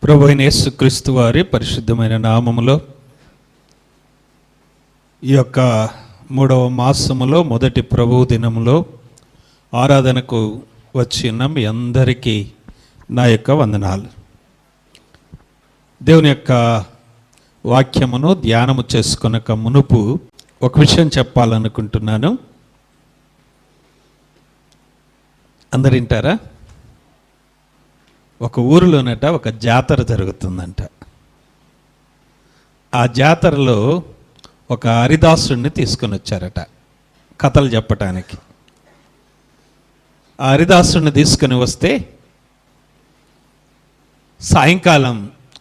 ప్రభువైన యేసుక్రీస్తు వారి పరిశుద్ధమైన నామములో ఈ యొక్క 3వ మాసములో మొదటి ప్రభువు దినములో ఆరాధనకు వచ్చిన మీ అందరికీ నా యొక్క వందనాలు. దేవుని యొక్క వాక్యమును ధ్యానము చేసుకొనక మునుపు ఒక విషయం చెప్పాలనుకుంటున్నాను. అందరు వింటారా? ఒక ఊరిలోనట ఒక జాతర జరుగుతుందంట. ఆ జాతరలో ఒక హరిదాసుడిని తీసుకొని వచ్చారట కథలు చెప్పటానికి. ఆ హరిదాసుడిని తీసుకొని వస్తే సాయంకాలం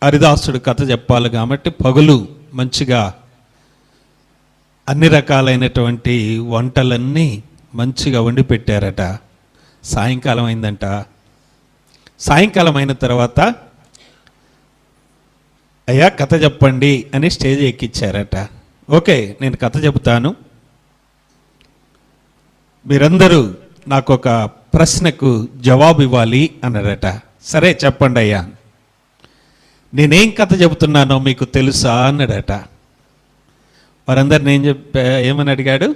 హరిదాసుడు కథ చెప్పాలి కాబట్టి పగులు మంచిగా అన్ని రకాలైనటువంటి వంటలన్నీ మంచిగా వండి పెట్టారట. సాయంకాలం అయిందంట. సాయంకాలం అయిన తర్వాత అయ్యా కథ చెప్పండి అని స్టేజ్ ఎక్కించారట. ఓకే, నేను కథ చెబుతాను, మీరందరూ నాకు ఒక ప్రశ్నకు జవాబు ఇవ్వాలి అన్నారట. సరే చెప్పండి అయ్యా. నేనేం కథ చెబుతున్నానో మీకు తెలుసా అన్నాడట. వారందరు నేను ఏమని అడిగాడు?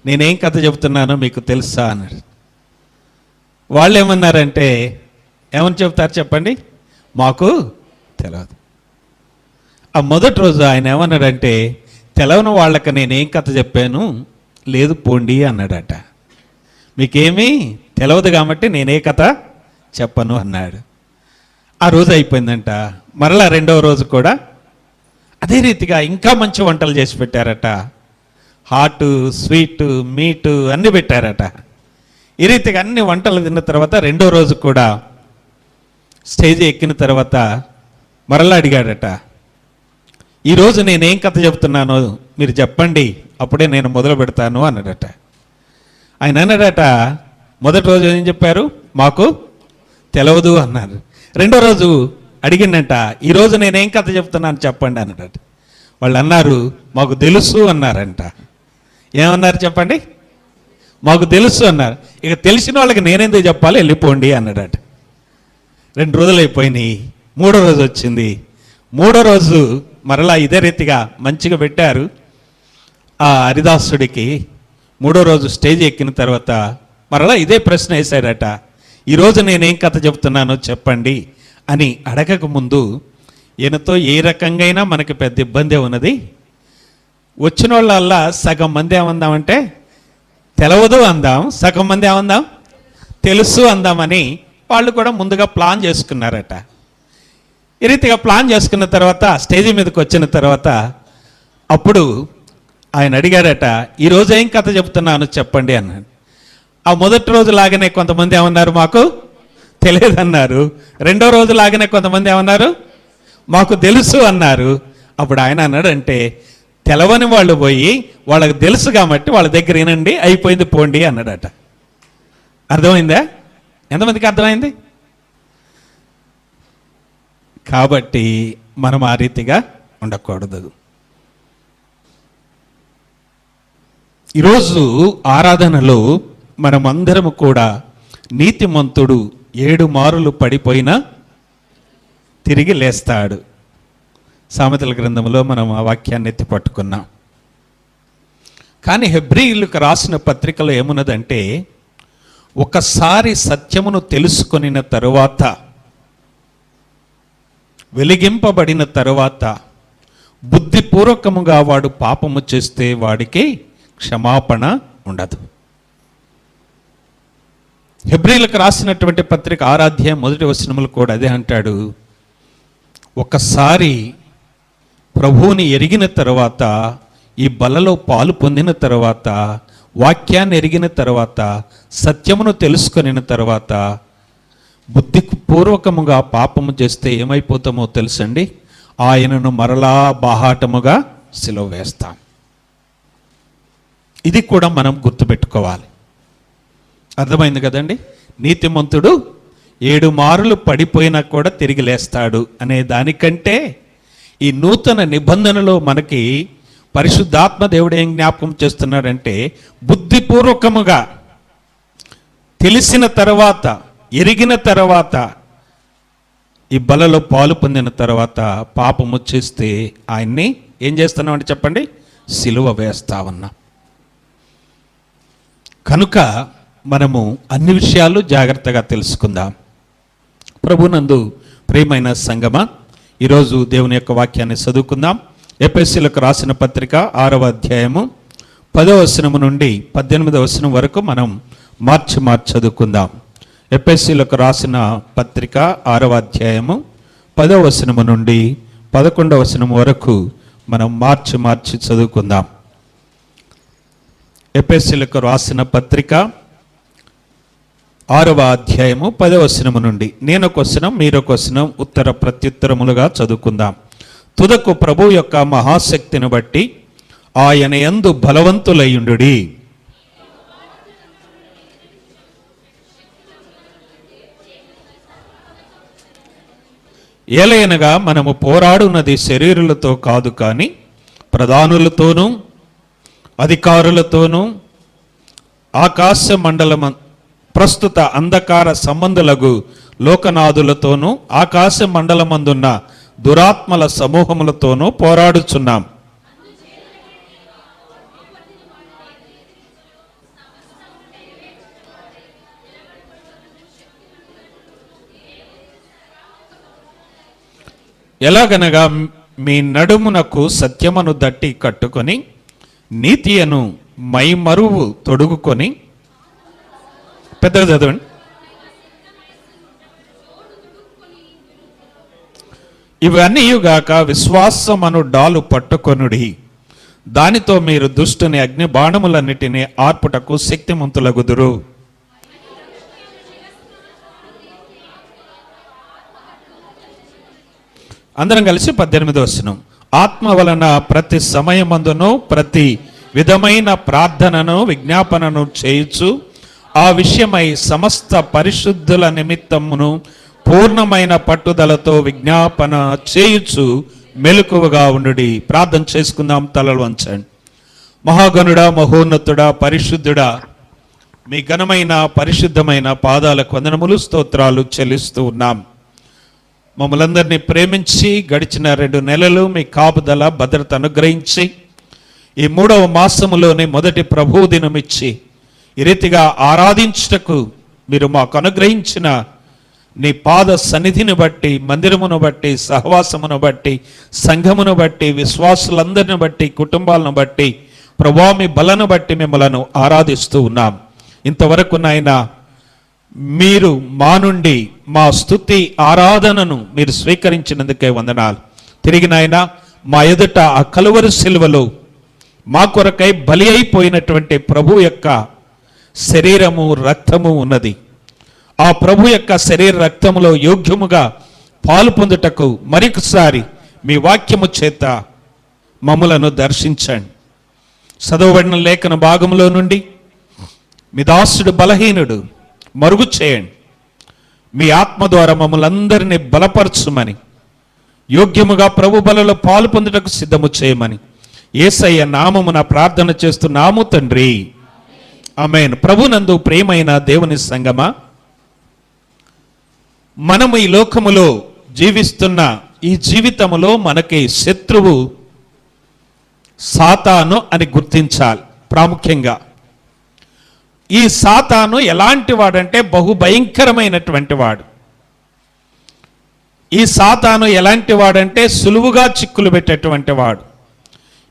నేనేం కథ చెబుతున్నానో మీకు తెలుసా అన్నాడు. వాళ్ళు ఏమన్నారంటే, ఏమని చెప్తారు చెప్పండి? మాకు తెలియదు. ఆ మొదటి రోజు ఆయన ఏమన్నాడంటే, తెలవని వాళ్ళకి నేనేం కథ చెప్పాను, లేదు పోండి అన్నాడట. మీకేమీ తెలియదు కాబట్టి నేనే కథ చెప్పను అన్నాడు. ఆ రోజు అయిపోయిందంట. మరలా రెండవ రోజు కూడా అదే రీతిగా ఇంకా మంచి వంటలు చేసి పెట్టారట. హాటు, స్వీటు, మీటు అన్నీ పెట్టారట. ఈ రీతిగా అన్ని వంటలు తిన్న తర్వాత రెండో రోజు కూడా స్టేజ్ ఎక్కిన తర్వాత మరలా అడిగాడట, ఈరోజు నేనేం కథ చెబుతున్నానో మీరు చెప్పండి, అప్పుడే నేను మొదలు పెడతాను అన్నాడట. ఆయన అన్నాడట, మొదటి రోజు ఏం చెప్పారు? మాకు తెలియదు అన్నారు. రెండో రోజు అడిగిందంట, ఈరోజు నేనేం కథ చెప్తున్నాను చెప్పండి అన్నాడట. వాళ్ళు అన్నారు, మాకు తెలుసు అన్నారంట. ఏమన్నారు చెప్పండి? మాకు తెలుసు అన్నారు. ఇక తెలిసిన వాళ్ళకి నేనెందుకు చెప్పాలి, వెళ్ళిపోండి అన్నాడట. 2 రోజులు అయిపోయినాయి. 3వ రోజు వచ్చింది. 3వ రోజు మరలా ఇదే రీతిగా మంచిగా పెట్టారు. ఆ హరిదాసుడికి 3వ రోజు స్టేజ్ ఎక్కిన తర్వాత మరలా ఇదే ప్రశ్న వేశాడట, ఈరోజు నేనేం కథ చెబుతున్నానో చెప్పండి అని అడగక ముందు ఈయనతో ఏ రకంగా మనకి పెద్ద ఇబ్బంది ఉన్నది. వచ్చిన వాళ్ళల్లా సగం మంది ఏమందామంటే తెలవదు అందాం, సగం మంది ఏమందాం తెలుసు అందామని వాళ్ళు కూడా ముందుగా ప్లాన్ చేసుకున్నారట. ఈ రీతిగా ప్లాన్ చేసుకున్న తర్వాత స్టేజ్ మీదకి వచ్చిన తర్వాత అప్పుడు ఆయన అడిగాడట, ఈరోజు ఏం కథ చెప్తున్నాను చెప్పండి అన్నాడు. ఆ మొదటి రోజు లాగానే కొంతమంది ఏమన్నారు, మాకు తెలియదన్నారు. రెండో రోజు లాగానే కొంతమంది ఏమన్నారు, మాకు తెలుసు అన్నారు. అప్పుడు ఆయన అన్నాడంటే, తెలవని వాళ్ళు పోయి వాళ్ళకి తెలుసు కాబట్టి వాళ్ళ దగ్గర వినండి, అయిపోయింది పోండి అన్నాడట. అర్థమైందా? ఎంతమందికి అర్థమైంది? కాబట్టి మనం ఆ రీతిగా ఉండకూడదు. ఈరోజు ఆరాధనలో మనమందరము కూడా నీతిమంతుడు 7 మారులు పడిపోయినా తిరిగి లేస్తాడు. సామెతల గ్రంథంలో మనం ఆ వాక్యాన్ని ఎత్తి పట్టుకున్నాం. కానీ హెబ్రీయులకు రాసిన పత్రికలో ఏమున్నదంటే, ఒకసారి సత్యమును తెలుసుకొనిన తరువాత, వెలిగింపబడిన తరువాత బుద్ధిపూర్వకముగా వాడు పాపము చేస్తే వాడికి క్షమాపణ ఉండదు. హెబ్రీయులకు రాసినటువంటి పత్రిక 6వ అధ్యాయం 1వ వచనములు కూడా అదే అంటాడు. ఒకసారి ప్రభువుని ఎరిగిన తర్వాత, ఈ బలలో పాలు పొందిన తర్వాత, వాక్యాన్ని ఎరిగిన తర్వాత, సత్యమును తెలుసుకొనిన తర్వాత బుద్ధిపూర్వకముగా పాపము చేస్తే ఏమైపోతామో తెలుసండి, ఆయనను మరలా బాహాటముగా సిలువ వేస్తాం. ఇది కూడా మనం గుర్తుపెట్టుకోవాలి. అర్థమైంది కదండి? నీతిమంతుడు 7 మారులు పడిపోయినా కూడా తిరిగి లేస్తాడు అనే దానికంటే ఈ నూతన నిబంధనలో మనకి పరిశుద్ధాత్మ దేవుడు ఏం జ్ఞాపకం చేస్తున్నాడంటే, బుద్ధిపూర్వకముగా తెలిసిన తర్వాత, ఎరిగిన తర్వాత ఈ బలలో పాలు పొందిన తర్వాత పాపము చేస్తే ఆయన్ని ఏం చేస్తున్నామంటే చెప్పండి, సిలువ వేస్తా ఉన్నాం. కనుక మనము అన్ని విషయాలు జాగ్రత్తగా తెలుసుకుందాం. ప్రభునందు ప్రియమైన సంగమా, ఈరోజు దేవుని యొక్క వాక్యాన్ని చదువుకుందాం. ఎఫెసీయులకు రాసిన పత్రిక 6వ అధ్యాయము 10వ వచనము నుండి 18వ వచనం వరకు మనం మార్చి చదువుకుందాం. ఎఫెసీయులకు రాసిన పత్రిక 6వ అధ్యాయము 10వ వచనము నుండి 11వ వచనం వరకు మనం మార్చి చదువుకుందాం. ఎఫెసీయులకు రాసిన పత్రిక 6వ అధ్యాయము 10వ వచనము నుండి నేనొక వచనం మీరొక వచనం ఉత్తర ప్రత్యుత్తరములుగా చదువుకుందాం. తుదకు ప్రభు యొక్క మహాశక్తిని బట్టి ఆయన యందు బలవంతులయ్యుండుడి. ఏలయనగా మనము పోరాడున్నది శరీరులతో కాదు, కానీ ప్రధానులతోనూ అధికారులతోనూ ఆకాశ మండలం ప్రస్తుత అంధకార సంబంధులకు లోకనాథులతోనూ ఆకాశ మండలమందున్న దురాత్మల సమూహములతోనూ పోరాడుచున్నాం. ఎలాగనగా మీ నడుమునకు సత్యమును దట్టి కట్టుకొని నీతియను మైమరువు తొడుగుకొని, పెద్దగా చదవండి, ఇవన్నీయుగాక విశ్వాసమను డాలు పట్టుకొనుడి, దానితో మీరు దుష్టుని అగ్ని బాణములన్నిటినీ ఆర్పుటకు శక్తిమంతులగుదురు. అందరం కలిసి 18వ వచనం. ఆత్మ వలన ప్రతి సమయమందును ప్రతి విధమైన ప్రార్థనను విజ్ఞాపనను చేయుచు ఆ విషయమై సమస్త పరిశుద్ధుల నిమిత్తమును పూర్ణమైన పట్టుదలతో విజ్ఞాపన చేయుచు మెలకువగా ఉండుడి. ప్రార్థన చేసుకుందాం. తలలు వంచండి. మహాగణుడా, మహోన్నతుడా, పరిశుద్ధుడా, మీ ఘనమైన పరిశుద్ధమైన పాదాలకు వందనములు, స్తోత్రాలు చెల్లిస్తూ ఉన్నాం. మమ్మల్ందరినీ ప్రేమించి గడిచిన 2 నెలలు మీ కాపుదల భద్రత అనుగ్రహించి ఈ 3వ మాసములోని మొదటి ప్రభువు దినం ఇచ్చి ఈ రీతిగా ఆరాధించుటకు మీరు మాకు అనుగ్రహించిన నీ పాద సన్నిధిని బట్టి, మందిరమును బట్టి, సహవాసమును బట్టి, సంఘమును బట్టి, విశ్వాసులందరిని బట్టి, కుటుంబాలను బట్టి, ప్రభువా మీ బలను బట్టి మిమ్మలను ఆరాధిస్తూ ఉన్నాం. ఇంతవరకు నాయనా మీరు మా నుండి మా స్తుతి ఆరాధనను మీరు స్వీకరించినందుకే వందనాలు. తిరిగి నాయనా మా ఎదుట ఆ కలువరి సిలువలో మా కొరకై బలి అయిపోయినటువంటి ప్రభు యొక్క శరీరము రక్తము ఉన్నది. ఆ ప్రభు యొక్క శరీర రక్తములో యోగ్యముగా పాలు పొందుటకు మరొకసారి మీ వాక్యము చేత మమ్ములను దర్శించండి. చదవబడిన లేఖన భాగంలో నుండి మీ దాసుడు బలహీనుడు మరుగు చేయండి. మీ ఆత్మ ద్వారా మమ్మల్ని అందరినీ బలపరచుమని, యోగ్యముగా ప్రభు బలలో పాలు పొందుటకు సిద్ధము చేయమని యేసయ్య నామమున ప్రార్థన చేస్తున్నాము తండ్రి, ఆమేన్. ప్రభునందు ప్రియమైన దేవుని సంగమా, మనము ఈ లోకములో జీవిస్తున్న ఈ జీవితములో మనకి శత్రువు సాతాను అని గుర్తించాలి. ప్రాముఖ్యంగా ఈ సాతాను ఎలాంటి వాడంటే బహుభయంకరమైనటువంటి వాడు. ఈ సాతాను ఎలాంటి వాడంటే సులువుగా చిక్కులు పెట్టేటువంటి వాడు.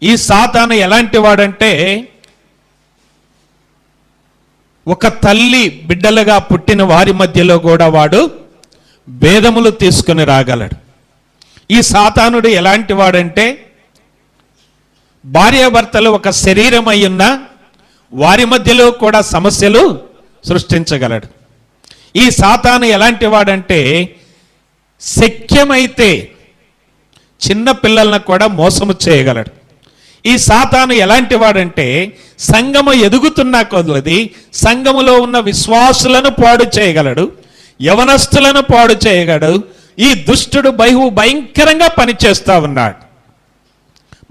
ఈ సాతాను ఎలాంటి వాడంటే ఒక తల్లి బిడ్డలుగా పుట్టిన వారి మధ్యలో కూడా వాడు భేదములు తీసుకుని రాగలడు. ఈ సాతానుడు ఎలాంటి వాడంటే భార్యాభర్తలు ఒక శరీరం అయ్యున్న వారి మధ్యలో కూడా సమస్యలు సృష్టించగలడు. ఈ సాతాను ఎలాంటి వాడంటే శక్యమైతే చిన్న పిల్లలను కూడా మోసము చేయగలడు. ఈ సాతాను ఎలాంటి వాడంటే సంఘము ఎదుగుతున్న కొలది సంఘములో ఉన్న విశ్వాసులను పాడు చేయగలడు, యవనస్తులను పాడు చేయగలడు. ఈ దుష్టుడు భయంకరంగా పనిచేస్తూ ఉన్నాడు.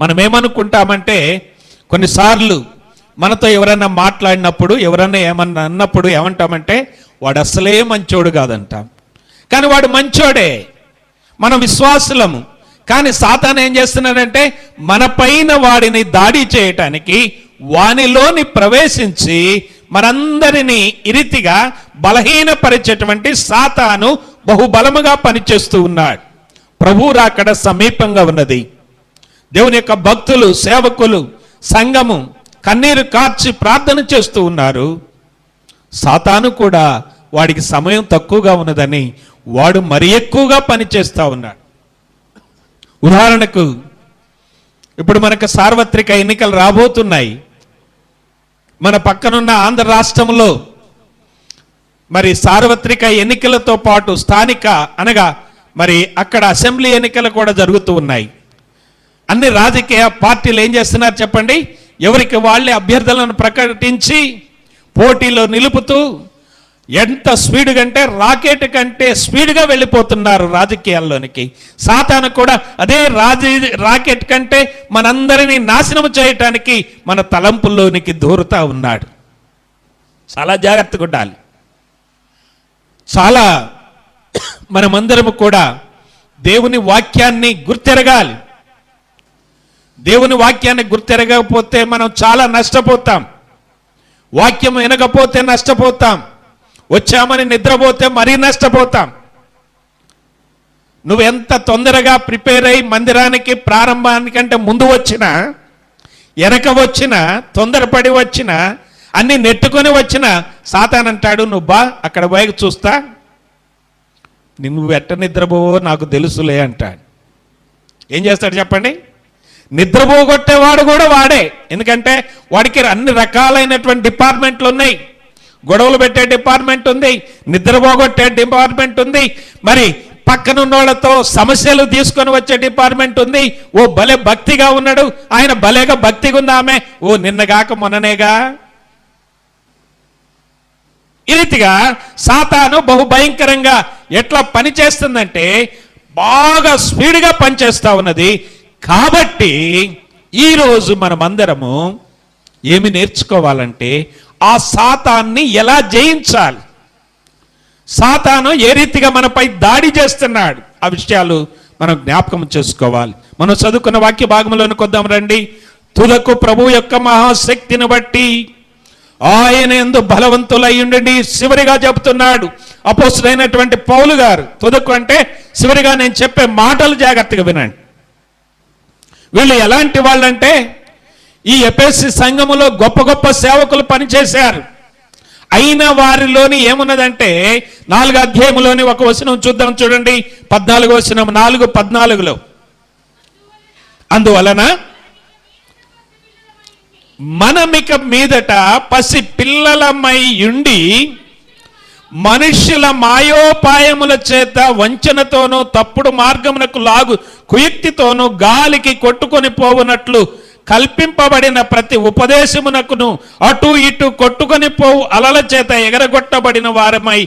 మనం ఏమనుకుంటామంటే కొన్నిసార్లు మనతో ఎవరైనా మాట్లాడినప్పుడు, ఎవరైనా ఏమన్నా అన్నప్పుడు ఏమంటామంటే వాడు అసలే మంచోడు కాదంటాం. కానీ వాడు మంచోడే. మనం విశ్వాసులము. కానీ సాతాను ఏం చేస్తున్నాడంటే మన పైన వాడిని దాడి చేయటానికి వానిలోని ప్రవేశించి మనందరినీ ఇరితిగా బలహీనపరిచేటువంటి సాతాను బహుబలముగా పనిచేస్తూ ఉన్నాడు. ప్రభు రాకడ సమీపంగా ఉన్నది. దేవుని యొక్క భక్తులు, సేవకులు, సంఘము కన్నీరు కార్చి ప్రార్థన చేస్తూ ఉన్నారు. సాతాను కూడా వాడికి సమయం తక్కువగా ఉన్నదని వాడు మరి ఎక్కువగా పనిచేస్తూ ఉన్నాడు. ఉదాహరణకు ఇప్పుడు మనకు సార్వత్రిక ఎన్నికలు రాబోతున్నాయి. మన పక్కనున్న ఆంధ్ర రాష్ట్రంలో మరి సార్వత్రిక ఎన్నికలతో పాటు స్థానిక అనగా మరి అక్కడ అసెంబ్లీ ఎన్నికలు కూడా జరుగుతూ ఉన్నాయి. అన్ని రాజకీయ పార్టీలు ఏం చేస్తున్నారు చెప్పండి? ఎవరికి వాళ్ళే అభ్యర్థులను ప్రకటించి పోటీలో నిలుపుతూ ఎంత స్పీడ్గా అంటే రాకెట్ కంటే స్పీడ్గా వెళ్ళిపోతున్నారు రాజకీయాల్లోనికి. సాతాను కూడా అదే రాకెట్ కంటే మనందరినీ నాశనం చేయటానికి మన తలంపుల్లోనికి దూరుతా ఉన్నాడు. చాలా జాగ్రత్తగా ఉండాలి. చాలా మనమందరము కూడా దేవుని వాక్యాన్ని గుర్తెరగాలి. దేవుని వాక్యాన్ని గుర్తెరగకపోతే మనం చాలా నష్టపోతాం. వాక్యం వినకపోతే నష్టపోతాం. వచ్చామని నిద్రపోతే మరీ నష్టపోతాం. నువ్వు ఎంత తొందరగా ప్రిపేర్ అయి మందిరానికి ప్రారంభానికంటే ముందు వచ్చినా, వెనక వచ్చినా, తొందరపడి వచ్చినా, అన్ని నెట్టుకొని వచ్చినా సాతానంటాడు నువ్వు బా అక్కడ పోయి చూస్తా, నువ్వు ఎట్ట నిద్రపోవో నాకు తెలుసులే అంటాడు. ఏం చేస్తాడు చెప్పండి? నిద్రపోగొట్టేవాడు కూడా వాడే. ఎందుకంటే వాడికి అన్ని రకాలైనటువంటి డిపార్ట్మెంట్లు ఉన్నాయి. గొడవలు పెట్టే డిపార్ట్మెంట్ ఉంది, నిద్రపోగొట్టే డిపార్ట్మెంట్ ఉంది, మరి పక్కనున్నోళ్లతో సమస్యలు తీసుకొని వచ్చే డిపార్ట్మెంట్ ఉంది. ఓ భలే భక్తిగా ఉన్నాడు, ఆయన భలేగా భక్తిగా ఉంది ఆమె, ఓ నిన్నగాక మొన్ననేగా. ఈ రీతిగా సాతాను బహుభయంకరంగా ఎట్లా పనిచేస్తుందంటే బాగా స్పీడ్గా పనిచేస్తా ఉన్నది. కాబట్టి ఈరోజు మనమందరము ఏమి నేర్చుకోవాలంటే ఆ సాతాన్ని ఎలా జయించాలి, సాతాను ఏ రీతిగా మనపై దాడి చేస్తున్నాడు, ఆ విషయాలు మనం జ్ఞాపకం చేసుకోవాలి. మనం చదువుకున్న వాక్య భాగంలోనికి వద్దాం రండి. తుదకు ప్రభు యొక్క మహాశక్తిని బట్టి ఆయన యందు బలవంతులై ఉండండి. చివరిగా చెబుతున్నాడు అపోస్తలుడైనటువంటి పౌలు గారు. తుదకు అంటే చివరిగా నేను చెప్పే మాటలు జాగ్రత్తగా వినండి. వీళ్ళు ఎలాంటి వాళ్ళంటే ఈ ఎఫెసీ సంఘములో గొప్ప గొప్ప సేవకులు పనిచేశారు. అయినా వారిలోని ఏమున్నదంటే 4వ అధ్యాయంలోని ఒక వచనం చూద్దాం, చూడండి. 14వ వచనం, 4:14. అందువలన మనమిక మీదట పసి పిల్లలమై ఉండి మనుష్యుల మాయోపాయముల చేత వంచనతోనూ తప్పుడు మార్గమునకు లాగు కుయుక్తితోనూ గాలికి కొట్టుకొని పోవునట్లు కల్పింపబడిన ప్రతి ఉపదేశమునకును అటు ఇటు కొట్టుకొని పోవు అలల చేత ఎగరగొట్టబడిన వారమై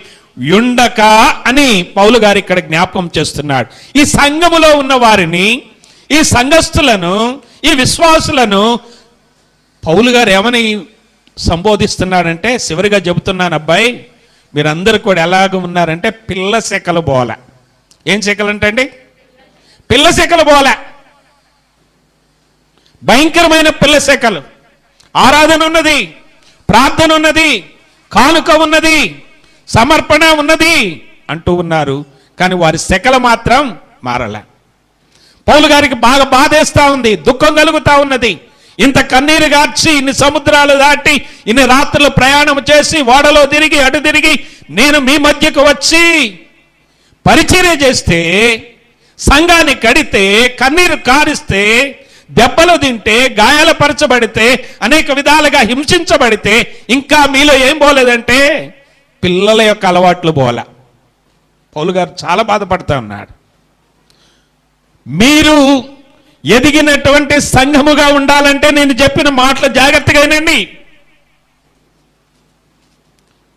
ఉండక అని పౌలు గారు ఇక్కడ జ్ఞాపకం చేస్తున్నాడు. ఈ సంఘములో ఉన్న వారిని, ఈ సంఘస్థులను, ఈ విశ్వాసులను పౌలు గారు ఏమని సంబోధిస్తున్నాడంటే, చివరిగా చెబుతున్నాను అబ్బాయి, మీరందరూ కూడా ఎలాగ ఉన్నారంటే పిల్ల శకలు బోల. ఏం శకలు అంటే అండి? పిల్ల శకలు బోల. భయంకరమైన పిల్ల శకలు. ఆరాధన ఉన్నది, ప్రార్థన ఉన్నది, కానుక ఉన్నది, సమర్పణ ఉన్నది అంటూ ఉన్నారు. కానీ వారి శకలు మాత్రం మారలే. పౌలు గారికి బాగా బాధేస్తా ఉంది, దుఃఖం కలుగుతా ఉన్నది. ఇంత కన్నీరు గార్చి, ఇన్ని సముద్రాలు దాటి, ఇన్ని రాత్రులు ప్రయాణం చేసి, ఓడలో తిరిగి అటు తిరిగి నేను మీ మధ్యకు వచ్చి పరిచర్య చేస్తే, సంఘాన్ని కడితే, కన్నీరు కారిస్తే, దెబ్బలు తింటే, గాయాలపరచబడితే, అనేక విధాలుగా హింసించబడితే ఇంకా మీలో ఏం పోలేదంటే పిల్లల యొక్క అలవాట్లు పోలే. పౌలు గారు చాలా బాధపడతా ఉన్నాడు. మీరు ఎదిగినటువంటి సంఘముగా ఉండాలంటే నేను చెప్పిన మాటలు జాగ్రత్తగా వినండి.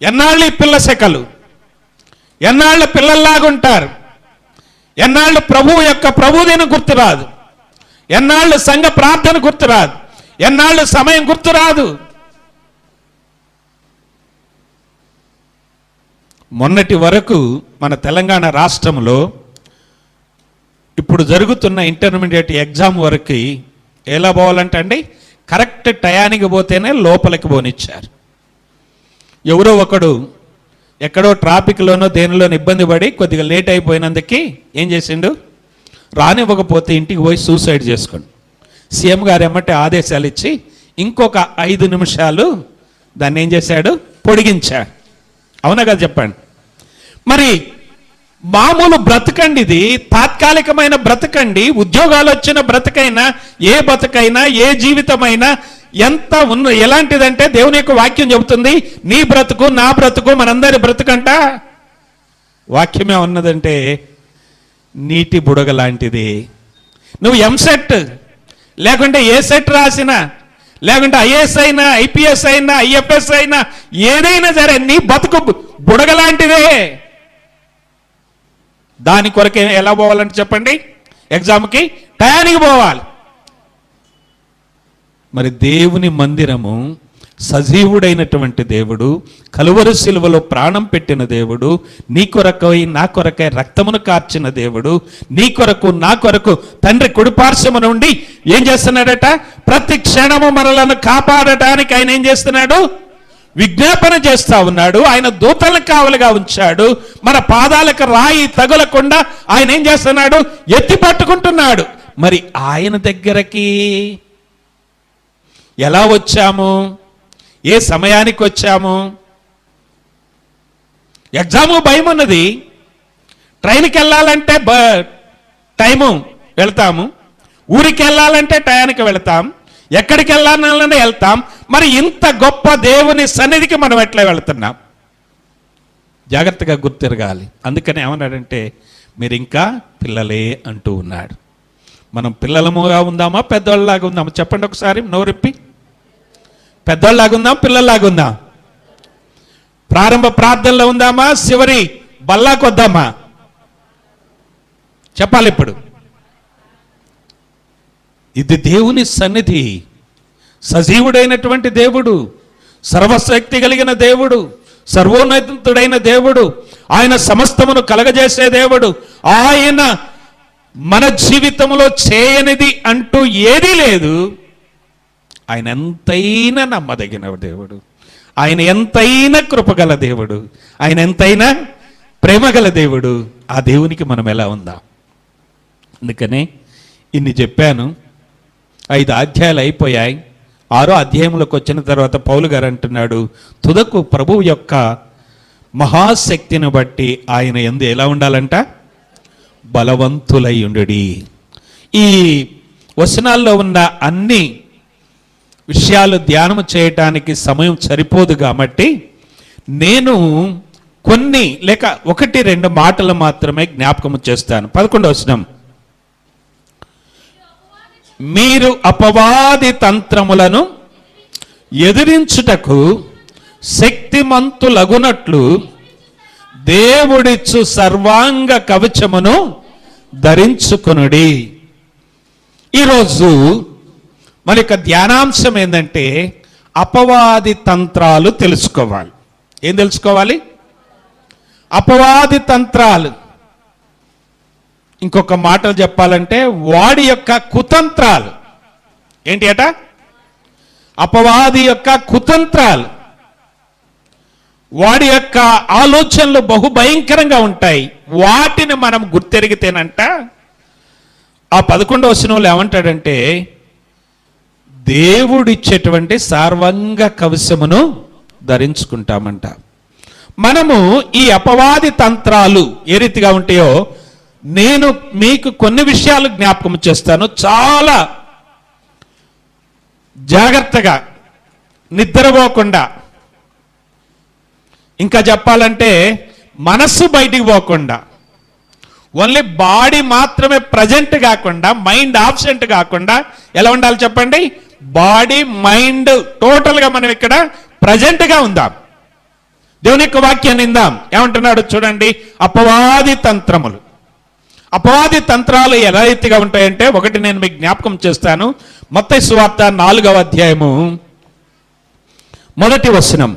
ఎన్నాళ్ళు ఈ పిల్ల శకలు, ఎన్నాళ్ళు పిల్లల్లాగుంటారు, ఎన్నాళ్ళు ప్రభువు యొక్క ప్రభువుని గుర్తురాదు, ఎన్నాళ్ళు సంఘ ప్రార్థన గుర్తురాదు, ఎన్నాళ్ళు సమయం గుర్తురాదు. మొన్నటి వరకు మన తెలంగాణ రాష్ట్రంలో ఇప్పుడు జరుగుతున్న ఇంటర్మీడియట్ ఎగ్జామ్ వరకు ఎలా పోవాలంటే అండి, కరెక్ట్ టయానికి పోతేనే లోపలికి పోనిచ్చారు. ఎవరో ఒకడు ఎక్కడో ట్రాఫిక్లోనో దేనిలోనో ఇబ్బంది పడి కొద్దిగా లేట్ అయిపోయినందుకు ఏం చేసిండు, రానివ్వకపోతే ఇంటికి పోయి సూసైడ్ చేసుకోండి. సీఎం గారు ఎమ్మటే ఆదేశాలు ఇచ్చి ఇంకొక 5 నిమిషాలు దాన్ని ఏం చేశాడు, పొడిగించాడు. అవునా కదా చెప్పండి. మరి మామూలు బ్రతకండి, ఇది తాత్కాలికమైన బ్రతకండి. ఉద్యోగాలు వచ్చిన బ్రతకైనా, ఏ బ్రతకైనా, ఏ జీవితమైనా ఎంత ఎలాంటిదంటే దేవుని యొక్క వాక్యం చెబుతుంది, నీ బ్రతుకు నా బ్రతుకు మనందరి బ్రతుకంట వాక్యమే ఉన్నదంటే నీటి బుడగ లాంటిది. నువ్వు ఎంసెట్ లేకుంటే ఏ సెట్ రాసినా, లేకుంటే ఐఏఎస్ అయినా, ఐపీఎస్ అయినా, ఐఎఫ్ఎస్ అయినా, ఏదైనా సరే నీ బతుకు బుడగ లాంటిదే. దాని కొరకే ఎలా పోవాలంటే చెప్పండి, ఎగ్జామ్కి టయానికి పోవాలి. మరి దేవుని మందిరము సజీవుడైనటువంటి దేవుడు, కలువరి శిలువలో ప్రాణం పెట్టిన దేవుడు, నీ కొరకై నా కొరకై రక్తమును కార్చిన దేవుడు, నీ కొరకు నా కొరకు తండ్రి కుడిపార్శ్వము నుండి ఏం చేస్తున్నాడట, ప్రతి క్షణము మనలను కాపాడటానికి ఆయన ఏం చేస్తున్నాడు, విజ్ఞాపన చేస్తా ఉన్నాడు. ఆయన దూతలను కావలిగా ఉంచాడు. మన పాదాలకు రాయి తగులకుండా ఆయన ఏం చేస్తున్నాడు, ఎత్తి పట్టుకుంటున్నాడు. మరి ఆయన దగ్గరకి ఎలా వచ్చాము, ఏ సమయానికి వచ్చాము? ఎగ్జాము భయం ఉన్నది. ట్రైన్కి వెళ్ళాలంటే టైము వెళ్తాము, ఊరికి వెళ్ళాలంటే టయానికి వెళ్తాం, ఎక్కడికి వెళ్ళాలన్నా వెళ్తాం. మరి ఇంత గొప్ప దేవుని సన్నిధికి మనం ఎట్లా వెళుతున్నాం? జాగ్రత్తగా గుర్తిరగాలి. అందుకని ఏమన్నాడంటే, మీరు ఇంకా పిల్లలే అంటూ ఉన్నాడు. మనం పిల్లలముగా ఉందామా, పెద్దవాళ్ళలాగా ఉందామా? చెప్పండి ఒకసారి నోరెప్పి. పెద్దవాళ్ళలాగా ఉందాం, పిల్లల్లాగా ఉందాం? ప్రారంభ ప్రార్థనలో ఉందామా, చివరి బల్లాకు వద్దామా? చెప్పాలి ఇప్పుడు. ఇది దేవుని సన్నిధి, సజీవుడైనటువంటి దేవుడు, సర్వశక్తి కలిగిన దేవుడు, సర్వోన్నతుడైన దేవుడు, ఆయన సమస్తమును కలగజేసే దేవుడు. ఆయన మన జీవితంలో చేయనిది అంటూ ఏదీ లేదు. ఆయన ఎంతైనా నమ్మదగిన దేవుడు, ఆయన ఎంతైనా కృపగల దేవుడు, ఆయన ఎంతైనా ప్రేమగల దేవుడు. ఆ దేవునికి మనం ఎలా ఉందాం? అందుకనే ఇన్ని చెప్పాను. 5 అధ్యాయాలు అయిపోయాయి. 6వ అధ్యాయంలోకి వచ్చిన తర్వాత పౌలు గారు అంటున్నాడు, తుదకు ప్రభువు యొక్క మహాశక్తిని బట్టి ఆయన యందు ఎలా ఉండాలంట, బలవంతులై ఉండుడి. ఈ వచనాల్లో ఉన్న అన్ని విషయాలు ధ్యానం చేయటానికి సమయం సరిపోదు కాబట్టి నేను కొన్ని లేక 1-2 మాటలు మాత్రమే జ్ఞాపకం చేస్తాను. 11వ వచనం, మీరు అపవాది తంత్రములను ఎదిరించుటకు శక్తిమంతులగునట్లు దేవుడిచ్చు సర్వాంగ కవచమును ధరించుకొనుడి. ఈరోజు మన యొక్క ధ్యానాంశం ఏంటంటే, అపవాది తంత్రాలు తెలుసుకోవాలి. ఏం తెలుసుకోవాలి? అపవాది తంత్రాలు. ఇంకొక మాటలు చెప్పాలంటే వాడి యొక్క కుతంత్రాలు. ఏంటి అట? అపవాది యొక్క కుతంత్రాలు. వాడి యొక్క ఆలోచనలు బహుభయంకరంగా ఉంటాయి. వాటిని మనం గుర్తెరిగితేనంట ఆ 11వ వచనంలో ఏమంటాడంటే, దేవుడిచ్చేటువంటి సార్వంగ కవచమును ధరించుకుంటామంట. మనము ఈ అపవాది తంత్రాలు ఏ రీతిగా ఉంటాయో నేను మీకు కొన్ని విషయాలు జ్ఞాపకం చేస్తాను. చాలా జాగ్రత్తగా, నిద్రపోకుండా, ఇంకా చెప్పాలంటే మనస్సు బయటికి పోకుండా, ఓన్లీ బాడీ మాత్రమే ప్రజెంట్ కాకుండా, మైండ్ ఆబ్సెంట్ కాకుండా ఎలా ఉండాలి చెప్పండి? బాడీ మైండ్ టోటల్గా మనం ఇక్కడ ప్రజెంట్గా ఉందాం. దేవుని యొక్క వాక్యాన్ని ఇందాం. ఏమంటున్నాడు చూడండి, అపవాది తంత్రములు. అపవాది తంత్రాలు ఎలా రీతిగా ఉంటాయంటే, ఒకటి నేను మీకు జ్ఞాపకం చేస్తాను. మత్తయి సువార్త 4వ అధ్యాయము 1వ వచనం.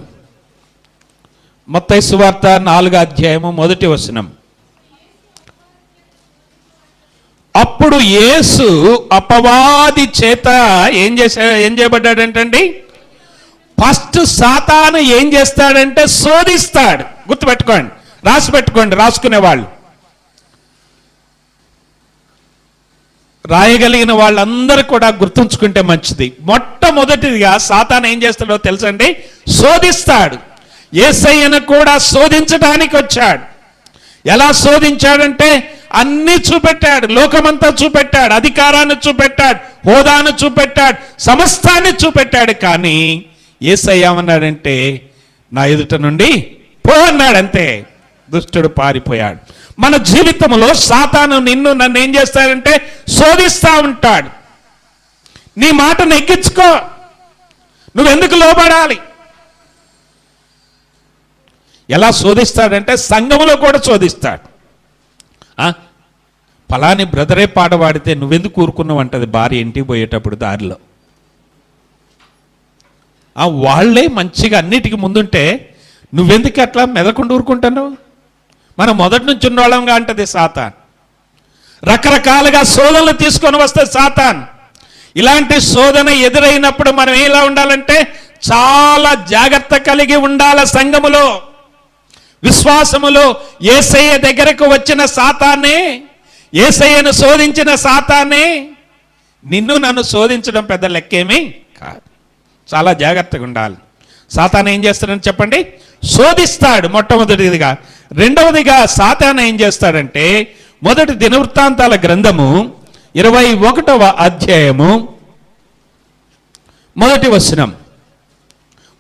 మత్తయి సువార్త 4వ అధ్యాయము 1వ వచనం. అప్పుడు యేసు అపవాది చేత ఏం చేయబడ్డాడంటండి? ఫస్ట్ సాతాను ఏం చేస్తాడంటే శోధిస్తాడు. గుర్తుపెట్టుకోండి, రాసి పెట్టుకోండి, రాసుకునే వాళ్ళు, రాయగలిగిన వాళ్ళందరూ కూడా గుర్తుంచుకుంటే మంచిది. మొట్టమొదటిగా సాతాను ఏం చేస్తాడో తెలుసండి? శోధిస్తాడు. యేసయ్యను కూడా శోధించడానికి వచ్చాడు. ఎలా శోధించాడంటే అన్ని చూపెట్టాడు, లోకమంతా చూపెట్టాడు, అధికారాన్ని చూపెట్టాడు, హోదాను చూపెట్టాడు, సమస్తాన్ని చూపెట్టాడు. కానీ యేసయ్య ఏమన్నాడంటే నా ఎదుట నుండి పో అన్నాడు. అంతే, దుష్టుడు పారిపోయాడు. మన జీవితంలో సాతాను నన్ను ఏం చేస్తాడంటే శోధిస్తూ ఉంటాడు. నీ మాటను ఎక్కించుకో, నువ్వెందుకు లోబడాలి? ఎలా శోధిస్తాడంటే సంఘములో కూడా శోధిస్తాడు. ఫలాని బ్రదరే పాట పాడితే నువ్వెందుకు ఊరుకున్నావు అంటది భార్య ఇంటికి పోయేటప్పుడు దారిలో. వాళ్ళే మంచిగా అన్నిటికీ ముందుంటే నువ్వెందుకు అట్లా మెదకుండా ఊరుకుంటున్నావు? మనం మొదటి నుంచి ఉన్నవాళ్ళంగా అంటది సాతాన్. రకరకాలుగా శోధనలు తీసుకొని వస్తే సాతాన్. ఇలాంటి శోధన ఎదురైనప్పుడు మనం ఎలా ఉండాలంటే చాలా జాగ్రత్త కలిగి ఉండాలి. సంఘములో, విశ్వాసములో యేసయ్య దగ్గరకు వచ్చిన సాతానే, యేసయ్యను శోధించిన సాతానే నిన్ను నన్ను శోధించడం పెద్ద లెక్కేమీ కాదు. చాలా జాగ్రత్తగా ఉండాలి. సాతాను ఏం చేస్తాడని చెప్పండి? శోధిస్తాడు మొట్టమొదటిదిగా. రెండవదిగా సాతాను ఏం చేస్తాడంటే మొదటి దినవృత్తాంతాల గ్రంథము 21వ అధ్యాయము మొదటి వచనం.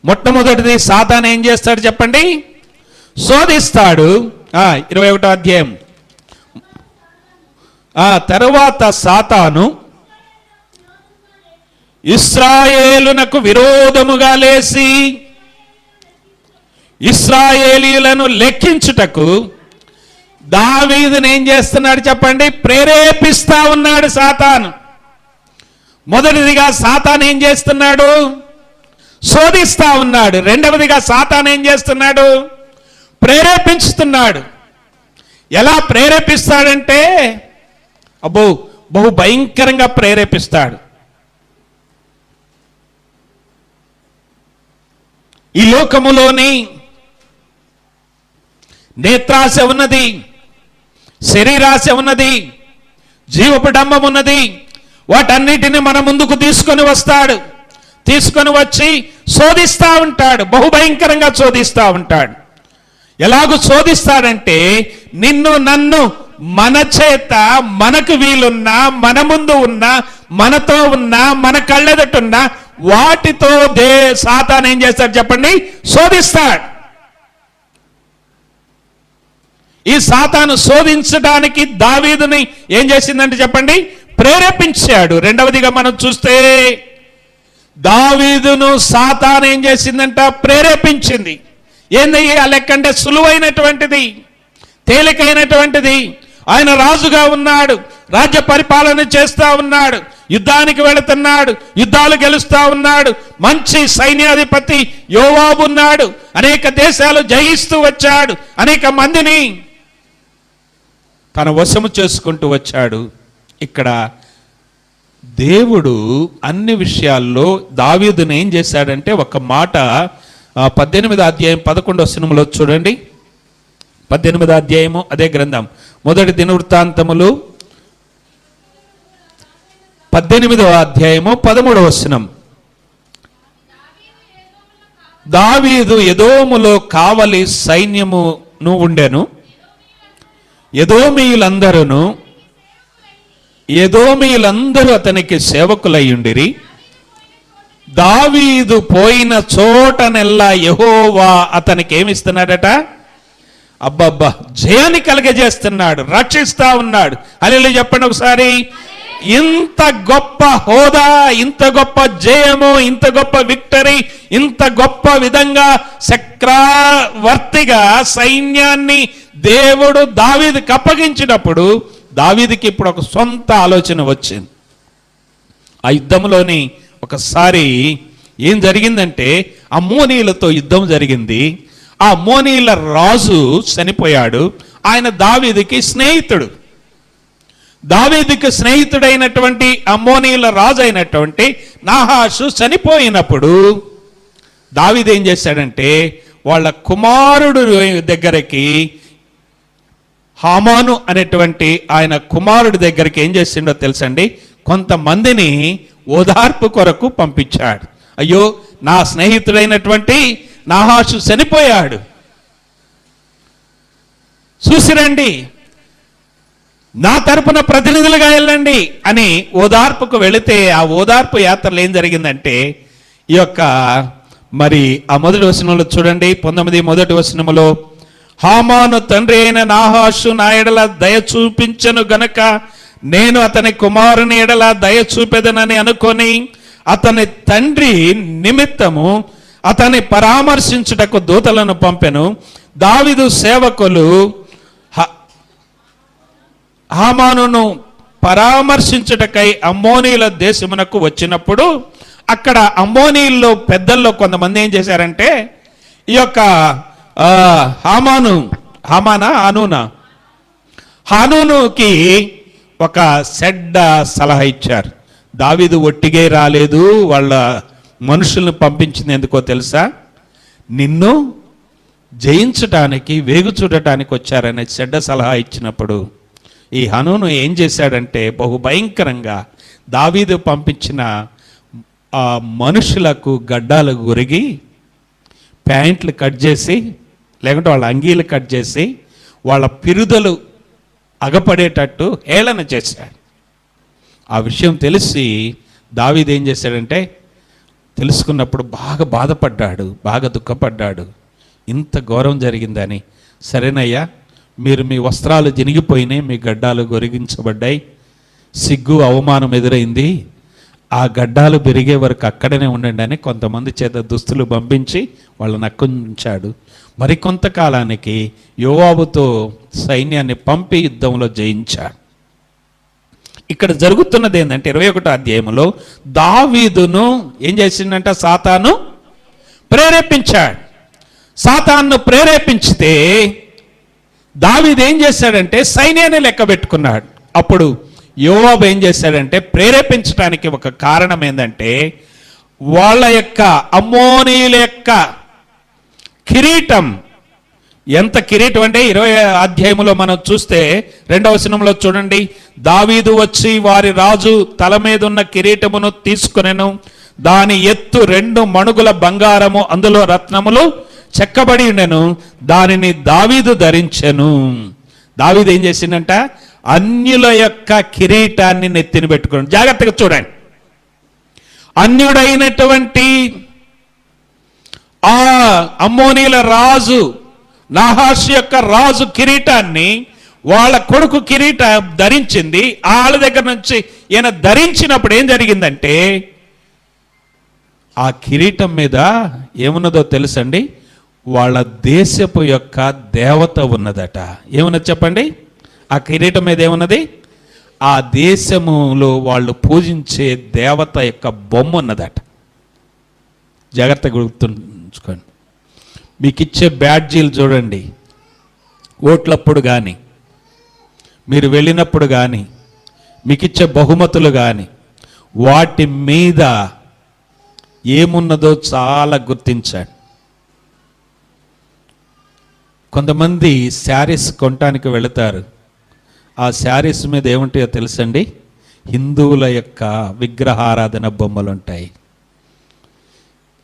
మొట్టమొదటిది సాతాను ఏం చేస్తాడు చెప్పండి? శోధిస్తాడు. 21వ అధ్యాయం. తరువాత సాతాను ఇశ్రాయేలునకు విరోధముగా లేచి ఇశ్రాయేలీయులను లెక్కించుటకు దావీదును ఏం చేస్తున్నాడు చెప్పండి? ప్రేరేపిస్తా ఉన్నాడు సాతాను. మొదటిదిగా సాతాను ఏం చేస్తున్నాడు? శోధిస్తా ఉన్నాడు. రెండవదిగా సాతాను ఏం చేస్తున్నాడు? ప్రేరేపించుతున్నాడు. ఎలా ప్రేరేపిస్తాడంటే బహు భయంకరంగా ప్రేరేపిస్తాడు. ఈ లోకములోని నేత్రాశ ఉన్నది, శరీరాశ ఉన్నది, జీవపు డంబం ఉన్నది. వాటన్నిటిని మన ముందుకు తీసుకొని వస్తాడు. తీసుకొని వచ్చి శోధిస్తూ ఉంటాడు, బహుభయంకరంగా శోధిస్తూ ఉంటాడు. ఎలాగూ శోధిస్తాడంటే నిన్ను నన్ను మన చేత, మనకు వీలున్నా, మన ముందు ఉన్నా, మనతో ఉన్నా, మన కళ్ళెదటున్నా వాటితో సాతాను ఏం చేస్తాడు చెప్పండి? శోధిస్తాడు. ఈ సాతాను శోధించడానికి దావీదుని ఏం చేసిందంటే చెప్పండి? ప్రేరేపించాడు. రెండవదిగా మనం చూస్తే దావీదును సాతాను ఏం చేసిందంట? ప్రేరేపించింది. ఏందయ్యి ఆ లెక్కంటే సులువైనటువంటిది, తేలికైనటువంటిది. ఆయన రాజుగా ఉన్నాడు, రాజ్య పరిపాలన చేస్తా ఉన్నాడు, యుద్ధానికి వెళుతున్నాడు, యుద్ధాలు గెలుస్తా ఉన్నాడు, మంచి సైన్యాధిపతి యోవాబు ఉన్నాడు, అనేక దేశాలు జయిస్తూ వచ్చాడు, అనేక మందిని తన వశము చేసుకుంటూ వచ్చాడు. ఇక్కడ దేవుడు అన్ని విషయాల్లో దావీదును ఏం చేశాడంటే ఒక మాట 18వ అధ్యాయం 11వ వచనంలో చూడండి. 18వ అధ్యాయము అదే గ్రంథం, మొదటి దినవృత్తాంతములు 18వ అధ్యాయము 13వ వచనం. దావీదు ఎదోములో కావలి సైన్యమును ఉండెను, ఎదోమీయులందరూ అతనికి సేవకులయ్యుండిరి. దావీదు పోయిన చోటనెల్లా యెహోవా అతనికి ఏమిస్తున్నాడట? అబ్బబ్బా, జయాన్ని కలగజేస్తున్నాడు, రక్షిస్తా ఉన్నాడు. హల్లెలూయా చెప్పండి ఒకసారి. ఇంత గొప్ప హోదా, ఇంత గొప్ప జయము, ఇంత గొప్ప విక్టరీ, ఇంత గొప్ప విధంగా చక్రవర్తిగా సైన్యాన్ని దేవుడు దావీదుకి అప్పగించినప్పుడు దావీదుకి ఇప్పుడు ఒక సొంత ఆలోచన వచ్చింది. ఆ యుద్ధంలోని ఒకసారి ఏం జరిగిందంటే అమ్మోనీయులతో యుద్ధం జరిగింది. ఆ అమ్మోనీయుల రాజు చనిపోయాడు. ఆయన దావీదుకి స్నేహితుడు. దావీదుకు స్నేహితుడైనటువంటి అమ్మోనీయుల రాజు అయినటువంటి నాహాషు చనిపోయినప్పుడు దావీదు ఏం చేశాడంటే వాళ్ళ కుమారుడు దగ్గరికి, హామాను అనేటువంటి ఆయన కుమారుడి దగ్గరికి ఏం చేసిండో తెలుసండి, కొంతమందిని ఓదార్పు కొరకు పంపించాడు. అయ్యో, నా స్నేహితుడైనటువంటి నాహాషు చనిపోయాడు, చూసిరండి, నా తరపున ప్రతినిధులుగా వెళ్ళండి అని ఓదార్పుకు వెళితే ఆ ఓదార్పు యాత్రలో ఏం జరిగిందంటే, ఈ యొక్క మరి ఆ మొదటి వచనంలో చూడండి, 19 మొదటి వచనములో, హామాను తండ్రి అయిన నాహాషు నా ఎడల దయ చూపించను గనక నేను అతని కుమారుని ఎడల దయ చూపెదనని అనుకొని అతని తండ్రి నిమిత్తము అతని పరామర్శించుటకు దూతలను పంపెను. దావీదు సేవకులు హామానును పరామర్శించుటకై అమ్మోనీయుల దేశమునకు వచ్చినప్పుడు అక్కడ అమ్మోనీయుల్లో పెద్దల్లో కొంతమంది ఏం చేశారంటే, ఈ యొక్క హానూనుకి ఒక చెడ్డ సలహా ఇచ్చారు. దావీదు ఒట్టిగే రాలేదు, వాళ్ళ మనుషులను పంపించింది ఎందుకో తెలుసా, నిన్ను జయించటానికి, వేగు చూడటానికి వచ్చారనే చెడ్డ సలహా ఇచ్చినప్పుడు ఈ హనూను ఏం చేశాడంటే బహుభయంకరంగా దావీదు పంపించిన ఆ మనుషులకు గడ్డాలు గురిగి ప్యాంట్లు కట్ చేసి, లేకుంటే వాళ్ళ అంగీలు కట్ చేసి వాళ్ళ పిరుదలు అగపడేటట్టు హేళన చేశాడు. ఆ విషయం తెలిసి దావీదు ఏం చేశాడంటే, తెలుసుకున్నప్పుడు బాగా బాధపడ్డాడు, బాగా దుఃఖపడ్డాడు. ఇంత ఘోరం జరిగిందని, సరేనయ్యా, మీరు మీ వస్త్రాలు జినిగిపోయినాయి, మీ గడ్డాలు గొరిగించబడ్డాయి, సిగ్గు అవమానం ఎదురైంది, ఆ గడ్డాలు పెరిగే వరకు అక్కడనే ఉండండి అని కొంతమంది చేత దుస్తులు పంపించి వాళ్ళని అక్కుంచాడు. మరికొంతకాలానికి యోవాబుతో సైన్యాన్ని పంపి యుద్ధంలో జయించాడు. ఇక్కడ జరుగుతున్నది ఏంటంటే 21వ అధ్యాయంలో దావీదును ఏం చేసిందంట, సాతాను ప్రేరేపించాడు. సాతాను ప్రేరేపించితే దావీదు ఏం చేశాడంటే సైన్యాన్ని లెక్క పెట్టుకున్నాడు. అప్పుడు యోవాబు ఏం చేశాడంటే, ప్రేరేపించడానికి ఒక కారణం ఏంటంటే, వాళ్ళ యొక్క అమ్మోనీయుల యొక్క కిరీటం, ఎంత కిరీటం అంటే 20వ అధ్యాయంలో మనం చూస్తే 2వ వచనంలో చూడండి, దావీదు వచ్చి వారి రాజు తల మీద ఉన్న కిరీటమును తీసుకొనెను, దాని ఎత్తు 2 మణుగుల బంగారము, అందులో రత్నములు చెక్కబడి ఉండెను, దానిని దావీదు ధరించెను. దావీదు ఏం చేసిందంట, అన్యుల యొక్క కిరీటాన్ని నెత్తిని పెట్టుకున్నాడు. జాగ్రత్తగా చూడండి, అన్యుడైనటువంటి ఆ అమ్మోనీల రాజు నాహాషు యొక్క రాజు కిరీటాన్ని వాళ్ళ కొడుకు కిరీటం ధరించింది. వాళ్ళ దగ్గర నుంచి ఈయన ధరించినప్పుడు ఏం జరిగిందంటే, ఆ కిరీటం మీద ఏమున్నదో తెలుసండి, వాళ్ళ దేశపు యొక్క దేవత ఉన్నదట. ఏమున్నది చెప్పండి, ఆ కిరీటం మీద ఏమున్నది, ఆ దేశములో వాళ్ళు పూజించే దేవత యొక్క బొమ్మ ఉన్నదట. జాగ్రత్తగా గుర్తుంచుకోండి. మీకు ఇచ్చే బ్యాడ్జీలు చూడండి, ఓట్లప్పుడు కానీ, మీరు వెళ్ళినప్పుడు కానీ, మీకు ఇచ్చే బహుమతులు కానీ, వాటి మీద ఏమున్నదో చాలా గుర్తించండి. కొంతమంది శారీస్ కొనటానికి వెళతారు, ఆ శారీస్ మీద ఏముంటాయో తెలుసండి, హిందువుల యొక్క విగ్రహారాధన బొమ్మలు ఉంటాయి.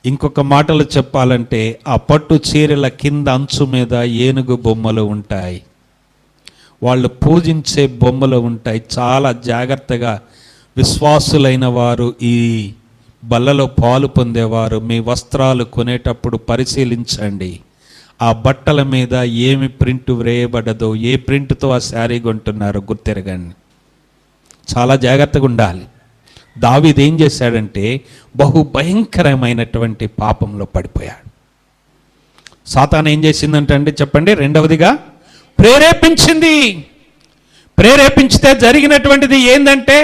ఇంకొక మాటలు చెప్పాలంటే ఆ పట్టు చీరల కింద అంచు మీద ఏనుగు బొమ్మలు ఉంటాయి, వాళ్ళు పూజించే బొమ్మలు ఉంటాయి. చాలా జాగ్రత్తగా విశ్వాసులైన వారు, ఈ బల్లలో పాలు పొందేవారు మీ వస్త్రాలు కొనేటప్పుడు పరిశీలించండి. ఆ బట్టల మీద ఏమి ప్రింట్ వేయబడ్డదో, ఏ ప్రింట్తో ఆ శారీ కొంటున్నారో గుర్తెరగండి. చాలా జాగ్రత్తగా ఉండాలి. దావీదు ఏం చేశాడంటే బహు భయంకరమైనటువంటి పాపంలో పడిపోయాడు. సాతాను ఏం చేసిందంటే అండి చెప్పండి, రెండవదిగా ప్రేరేపించింది. ప్రేరేపించితే జరిగినటువంటిది ఏంటంటే,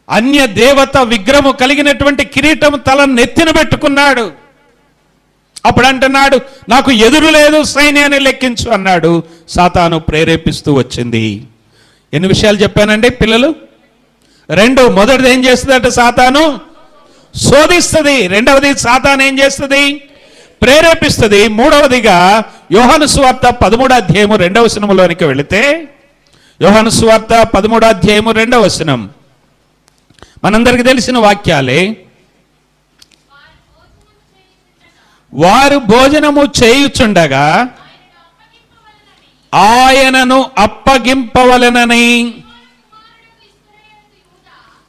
అన్య దేవత విగ్రహము కలిగినటువంటి కిరీటం తల నెత్తిన పెట్టుకున్నాడు. అప్పుడు అంటున్నాడు, నాకు ఎదురు లేదు, సైన్యాన్ని లెక్కించు అన్నాడు. సాతాను ప్రేరేపిస్తూ వచ్చింది. ఎన్ని విషయాలు చెప్పానండి పిల్లలు? 2. మొదటిది ఏం చేస్తుందట? సాతాను శోధిస్తుంది. రెండవది సాతాను ఏం చేస్తుంది? ప్రేరేపిస్తుంది. మూడవదిగా యోహాను సువార్త 13వ అధ్యాయము 2వ వచనంలోనికి వెళితే, యోహాను సువార్త 13వ అధ్యాయము 2వ వచనం మనందరికీ తెలిసిన వాక్యాలే. వారు భోజనము చేయుచుండగా ఆయనను అప్పగింపవలెనని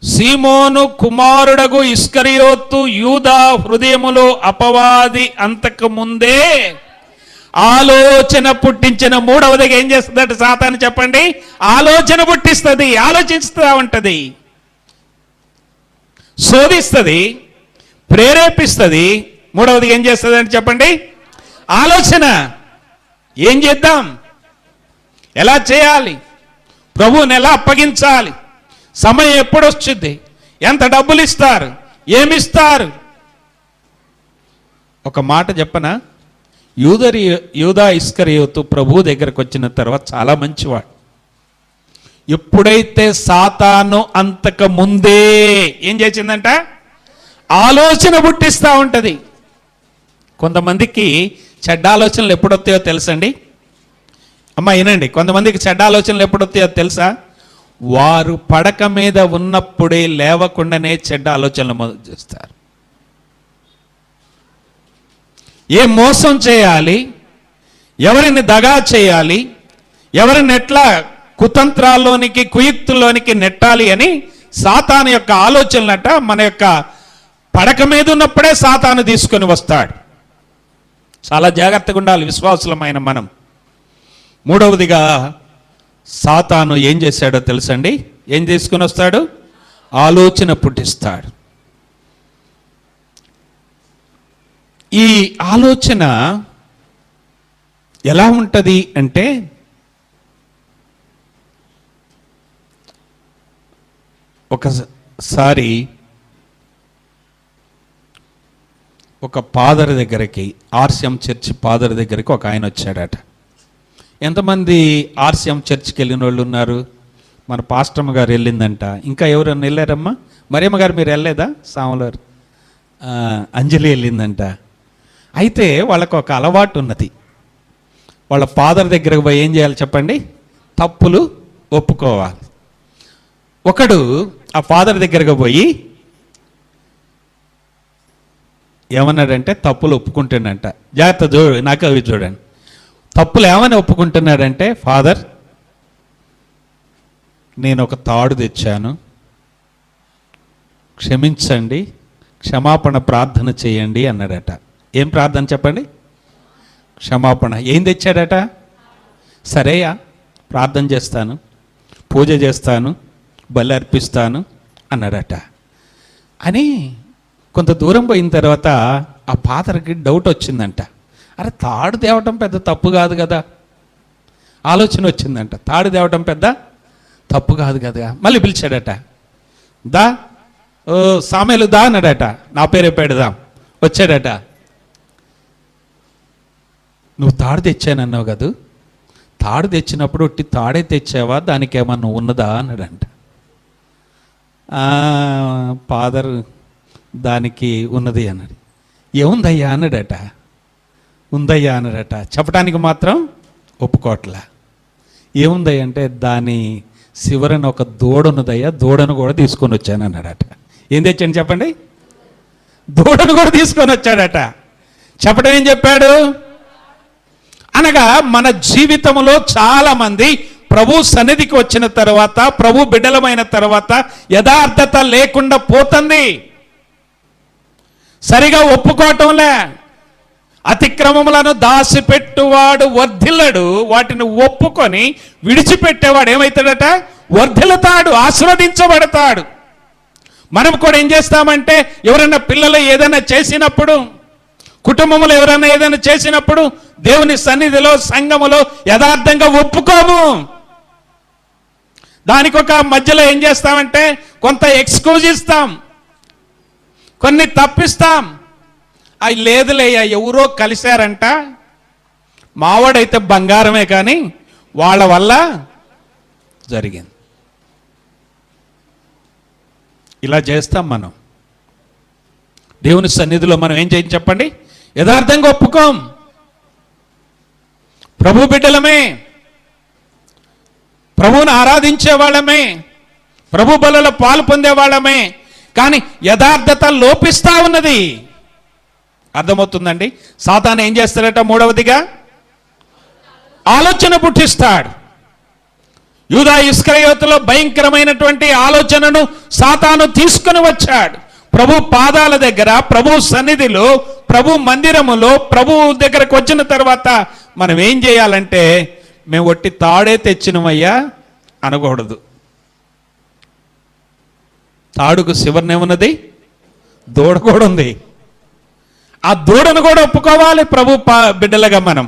సీమోను కుమారుడగు ఇస్కరియోతు యూదా హృదయములో అపవాది అంతకు ముందే ఆలోచన పుట్టించిన. మూడవదిగా ఏం చేస్తుందట సాతాను? చెప్పండి. ఆలోచన పుట్టిస్తుంది, ఆలోచిస్తూ ఉంటది, శోధిస్తుంది, ప్రేరేపిస్తుంది. మూడవదిగా ఏం చేస్తుంది అంటే చెప్పండి? ఆలోచన. ఏం చేద్దాం, ఎలా చేయాలి, ప్రభువుని ఎలా అప్పగించాలి, సమయం ఎప్పుడు వచ్చింది, ఎంత డబ్బులు ఇస్తారు, ఏమిస్తారు. ఒక మాట చెప్పనా? యూదా ఇస్కరియోతు ప్రభు దగ్గరకు వచ్చిన తర్వాత చాలా మంచివాడు. ఎప్పుడైతే సాతాను అంతకు ముందే ఏం చేసిందంట? ఆలోచన పుట్టిస్తూ ఉంటది. కొంతమందికి చెడ్డ ఆలోచనలు ఎప్పుడొస్తాయో తెలుసండి. అమ్మా వినండి, కొంతమందికి చెడ్డ ఆలోచనలు ఎప్పుడొస్తాయో తెలుసా? వారు పడక మీద ఉన్నప్పుడే లేవకుండానే చెడ్డ ఆలోచనలు మొదలు చేస్తారు. ఏ మోసం చేయాలి, ఎవరిని దగా చేయాలి, ఎవరిని ఎట్లా కుతంత్రాల్లోనికి కుయుక్తుల్లోనికి నెట్టాలి అని సాతాను యొక్క ఆలోచనలట మన యొక్క పడక మీద ఉన్నప్పుడే సాతాను తీసుకొని వస్తాడు. చాలా జాగ్రత్తగా ఉండాలి విశ్వాసులమైన మనం. మూడవదిగా సాతాను ఏం చేశాడో తెలుసండి? ఏం తీసుకొని వస్తాడు? ఆలోచన పుట్టిస్తాడు. ఈ ఆలోచన ఎలా ఉంటుంది అంటే, ఒకసారి ఒక పాదర్ దగ్గరికి, ఆర్సిఎం చర్చ్ పాదర్ దగ్గరికి ఒక ఆయన వచ్చాడట. ఎంతమంది ఆర్సిఎం చర్చ్కి వెళ్ళిన వాళ్ళు ఉన్నారు? మన పాస్టమ్మ గారు వెళ్ళిందంట. ఇంకా ఎవరన్నా వెళ్ళారమ్మా? మరియమ్మ గారు మీరు వెళ్ళలేదా? సాములారు అంజలి వెళ్ళిందంట. అయితే వాళ్ళకు ఒక అలవాటు ఉన్నది. వాళ్ళ ఫాదర్ దగ్గరకు పోయి ఏం చేయాలి చెప్పండి? తప్పులు ఒప్పుకోవాలి. ఒకడు ఆ ఫాదర్ దగ్గరకు పోయి ఏమన్నాడంటే తప్పులు ఒప్పుకుంటాడంట. జాగ్రత్త నాకు అవి చూడండి. తప్పులు ఏమని ఒప్పుకుంటున్నాడంటే, ఫాదర్ నేను ఒక తాడు తెచ్చాను, క్షమించండి, క్షమాపణ ప్రార్థన చేయండి అన్నాడట. ఏం ప్రార్థన చెప్పండి? క్షమాపణ. ఏం తెచ్చాడట? సరేయా, ప్రార్థన చేస్తాను, పూజ చేస్తాను, బలి అర్పిస్తాను అన్నాడట. అని కొంత దూరం పోయిన తర్వాత ఆ ఫాదర్కి డౌట్ వచ్చిందంట. అరే తాడు తేవటం పెద్ద తప్పు కాదు కదా. ఆలోచన వచ్చిందంట, తాడు తేవటం పెద్ద తప్పు కాదు కదా. మళ్ళీ పిలిచాడట. దా ఓ సామేలు దా అన్నాడట. నా పేరే పెడదాం. వచ్చాడట. నువ్వు తాడు తెచ్చానన్నావు కదా, తాడు తెచ్చినప్పుడు ఒట్టి తాడే తెచ్చావా, దానికి ఏమన్నా ఉన్నదా అన్నాడంట. ఫాదర్ దానికి ఉన్నది అన్నాడు. ఏముందయ్యా అన్నాడట. ఉందయ్యా అన్నాడట. చెప్పడానికి మాత్రం ఒప్పుకోవట్లా. ఏముందయ్యా అంటే, దాని శివరన ఒక దూడనుదయ్యా, దూడను కూడా తీసుకొని వచ్చాను అన్నాడట. ఏం తెచ్చాను చెప్పండి? దూడను కూడా తీసుకొని వచ్చాడట. చెప్పడం ఏం చెప్పాడు? అనగా మన జీవితంలో చాలామంది ప్రభు సన్నిధికి వచ్చిన తర్వాత, ప్రభు బిడ్డలమైన తర్వాత యథార్థత లేకుండా పోతుంది. సరిగా ఒప్పుకోవటంలే. అతిక్రమములను దాచిపెట్టువాడు వర్ధిల్లడు, వాటిని ఒప్పుకొని విడిచిపెట్టేవాడు ఏమవుతాడట? వర్ధిల్లుతాడు, ఆశీర్వదించబడతాడు. మనం కూడా ఏం చేస్తామంటే, ఎవరైనా పిల్లలు ఏదైనా చేసినప్పుడు, కుటుంబంలో ఎవరైనా ఏదైనా చేసినప్పుడు దేవుని సన్నిధిలో సంఘములో యథార్థంగా ఒప్పుకోము. దానికి ఒక మధ్యలో ఏం చేస్తామంటే కొంత ఎక్స్క్యూజ్ ఇస్తాం, కొన్ని తప్పిస్తాం. అవి లేదులేయ్యా, ఎవరో కలిశారంట, మావాడైతే బంగారమే కానీ వాళ్ళ వల్ల జరిగింది. ఇలా చేస్తాం మనం. దేవుని సన్నిధిలో మనం ఏం చేయం చెప్పండి? యథార్థంగా ఒప్పుకోం. ప్రభు బిడ్డలమే, ప్రభువును ఆరాధించే వాళ్ళమే, ప్రభు బలలో పాలు పొందే వాళ్ళమే, కానీ యథార్థత లోపిస్తా ఉన్నది. అర్థమవుతుందండి? సాతాను ఏం చేస్తాడట? మూడవదిగా ఆలోచన పుట్టిస్తాడు. యూదా ఇస్కరియోతులో భయంకరమైనటువంటి ఆలోచనను సాతాను తీసుకుని వచ్చాడు. ప్రభు పాదాల దగ్గర, ప్రభు సన్నిధిలో, ప్రభు మందిరములో, ప్రభు దగ్గరకు వచ్చిన తర్వాత మనం ఏం చేయాలంటే, మేము ఒట్టి తాడే తెచ్చినమయ్యా అనకూడదు. తాడుకు చివరనేమున్నది? దూడ కూడా ఉంది. ఆ దూడను కూడా ఒప్పుకోవాలి ప్రభు బిడ్డలుగా మనం.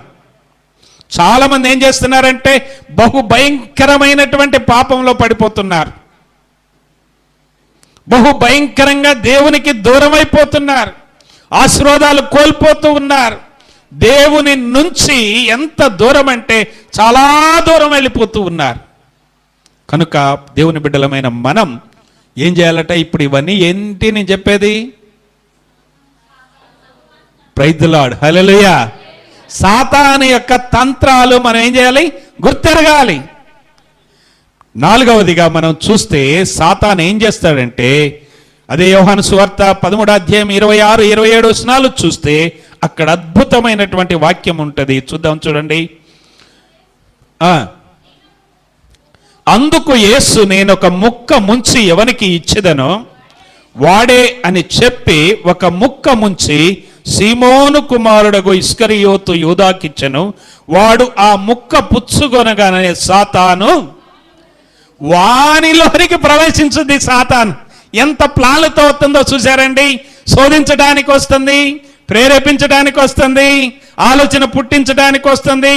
చాలామంది ఏం చేస్తున్నారంటే బహు భయంకరమైనటువంటి పాపంలో పడిపోతున్నారు. బహు భయంకరంగా దేవునికి దూరం అయిపోతున్నారు. ఆశీర్వాదాలు కోల్పోతూ ఉన్నారు. దేవుని నుంచి ఎంత దూరం అంటే చాలా దూరం వెళ్ళిపోతూ ఉన్నారు. కనుక దేవుని బిడ్డలమైన మనం ఏం చేయాలట? ఇప్పుడు ఇవన్నీ ఏంటి నేను చెప్పేది? ప్రైజ్ ది లార్డ్, హల్లెలూయా. సాతాను యొక్క తంత్రాలు మనం ఏం చేయాలి? గుర్తెరగాలి. నాలుగవదిగా మనం చూస్తే సాతాను ఏం చేస్తాడంటే, అదే యోహాను సువార్త 13:26-27 చూస్తే అక్కడ అద్భుతమైనటువంటి వాక్యం ఉంటుంది. చూద్దాం, చూడండి. అందుకు యేసు, నేను ఒక ముక్క ముంచి ఎవనికి ఇచ్చేదనో వాడే అని చెప్పి ఒక ముక్క ముంచి సీమోను కుమారుడగు ఇస్కరియోతు యూదాకిచ్చెను. వాడు ఆ ముక్క పుచ్చుకొనగానే సాతాను వానిలోనికి ప్రవేశించుద్ది. సాతాను ఎంత ప్లాన్లతో వస్తుందో చూశారండి. శోధించడానికి వస్తుంది, ప్రేరేపించడానికి వస్తుంది, ఆలోచన పుట్టించడానికి వస్తుంది.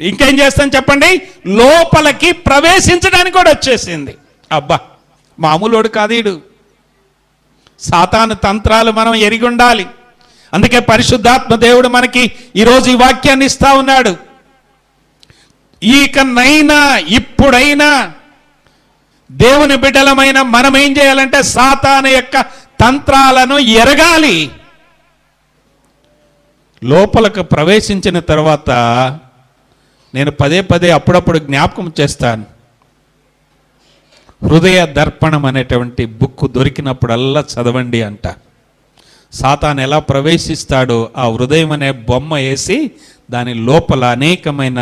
ఇంకేం చేస్తాను చెప్పండి? లోపలికి ప్రవేశించడానికి కూడా వచ్చేసింది. అబ్బా, మామూలోడు కాదు ఈడు. సాతాను తంత్రాలు మనం ఎరిగి ఉండాలి. అందుకే పరిశుద్ధాత్మ దేవుడు మనకి ఈరోజు ఈ వాక్యాన్ని ఇస్తా ఉన్నాడు. ఇకనైనా, ఇప్పుడైనా దేవుని బిడ్డలమైన మనం ఏం చేయాలంటే సాతాను యొక్క తంత్రాలను ఎరగాలి. లోపలకు ప్రవేశించిన తర్వాత నేను పదే పదే అప్పుడప్పుడు జ్ఞాపకం చేస్తాను. హృదయ దర్పణం అనేటువంటి బుక్ దొరికినప్పుడల్లా చదవండి అంట. సాతాను ఎలా ప్రవేశిస్తాడో ఆ హృదయం అనే బొమ్మ వేసి దాని లోపల అనేకమైన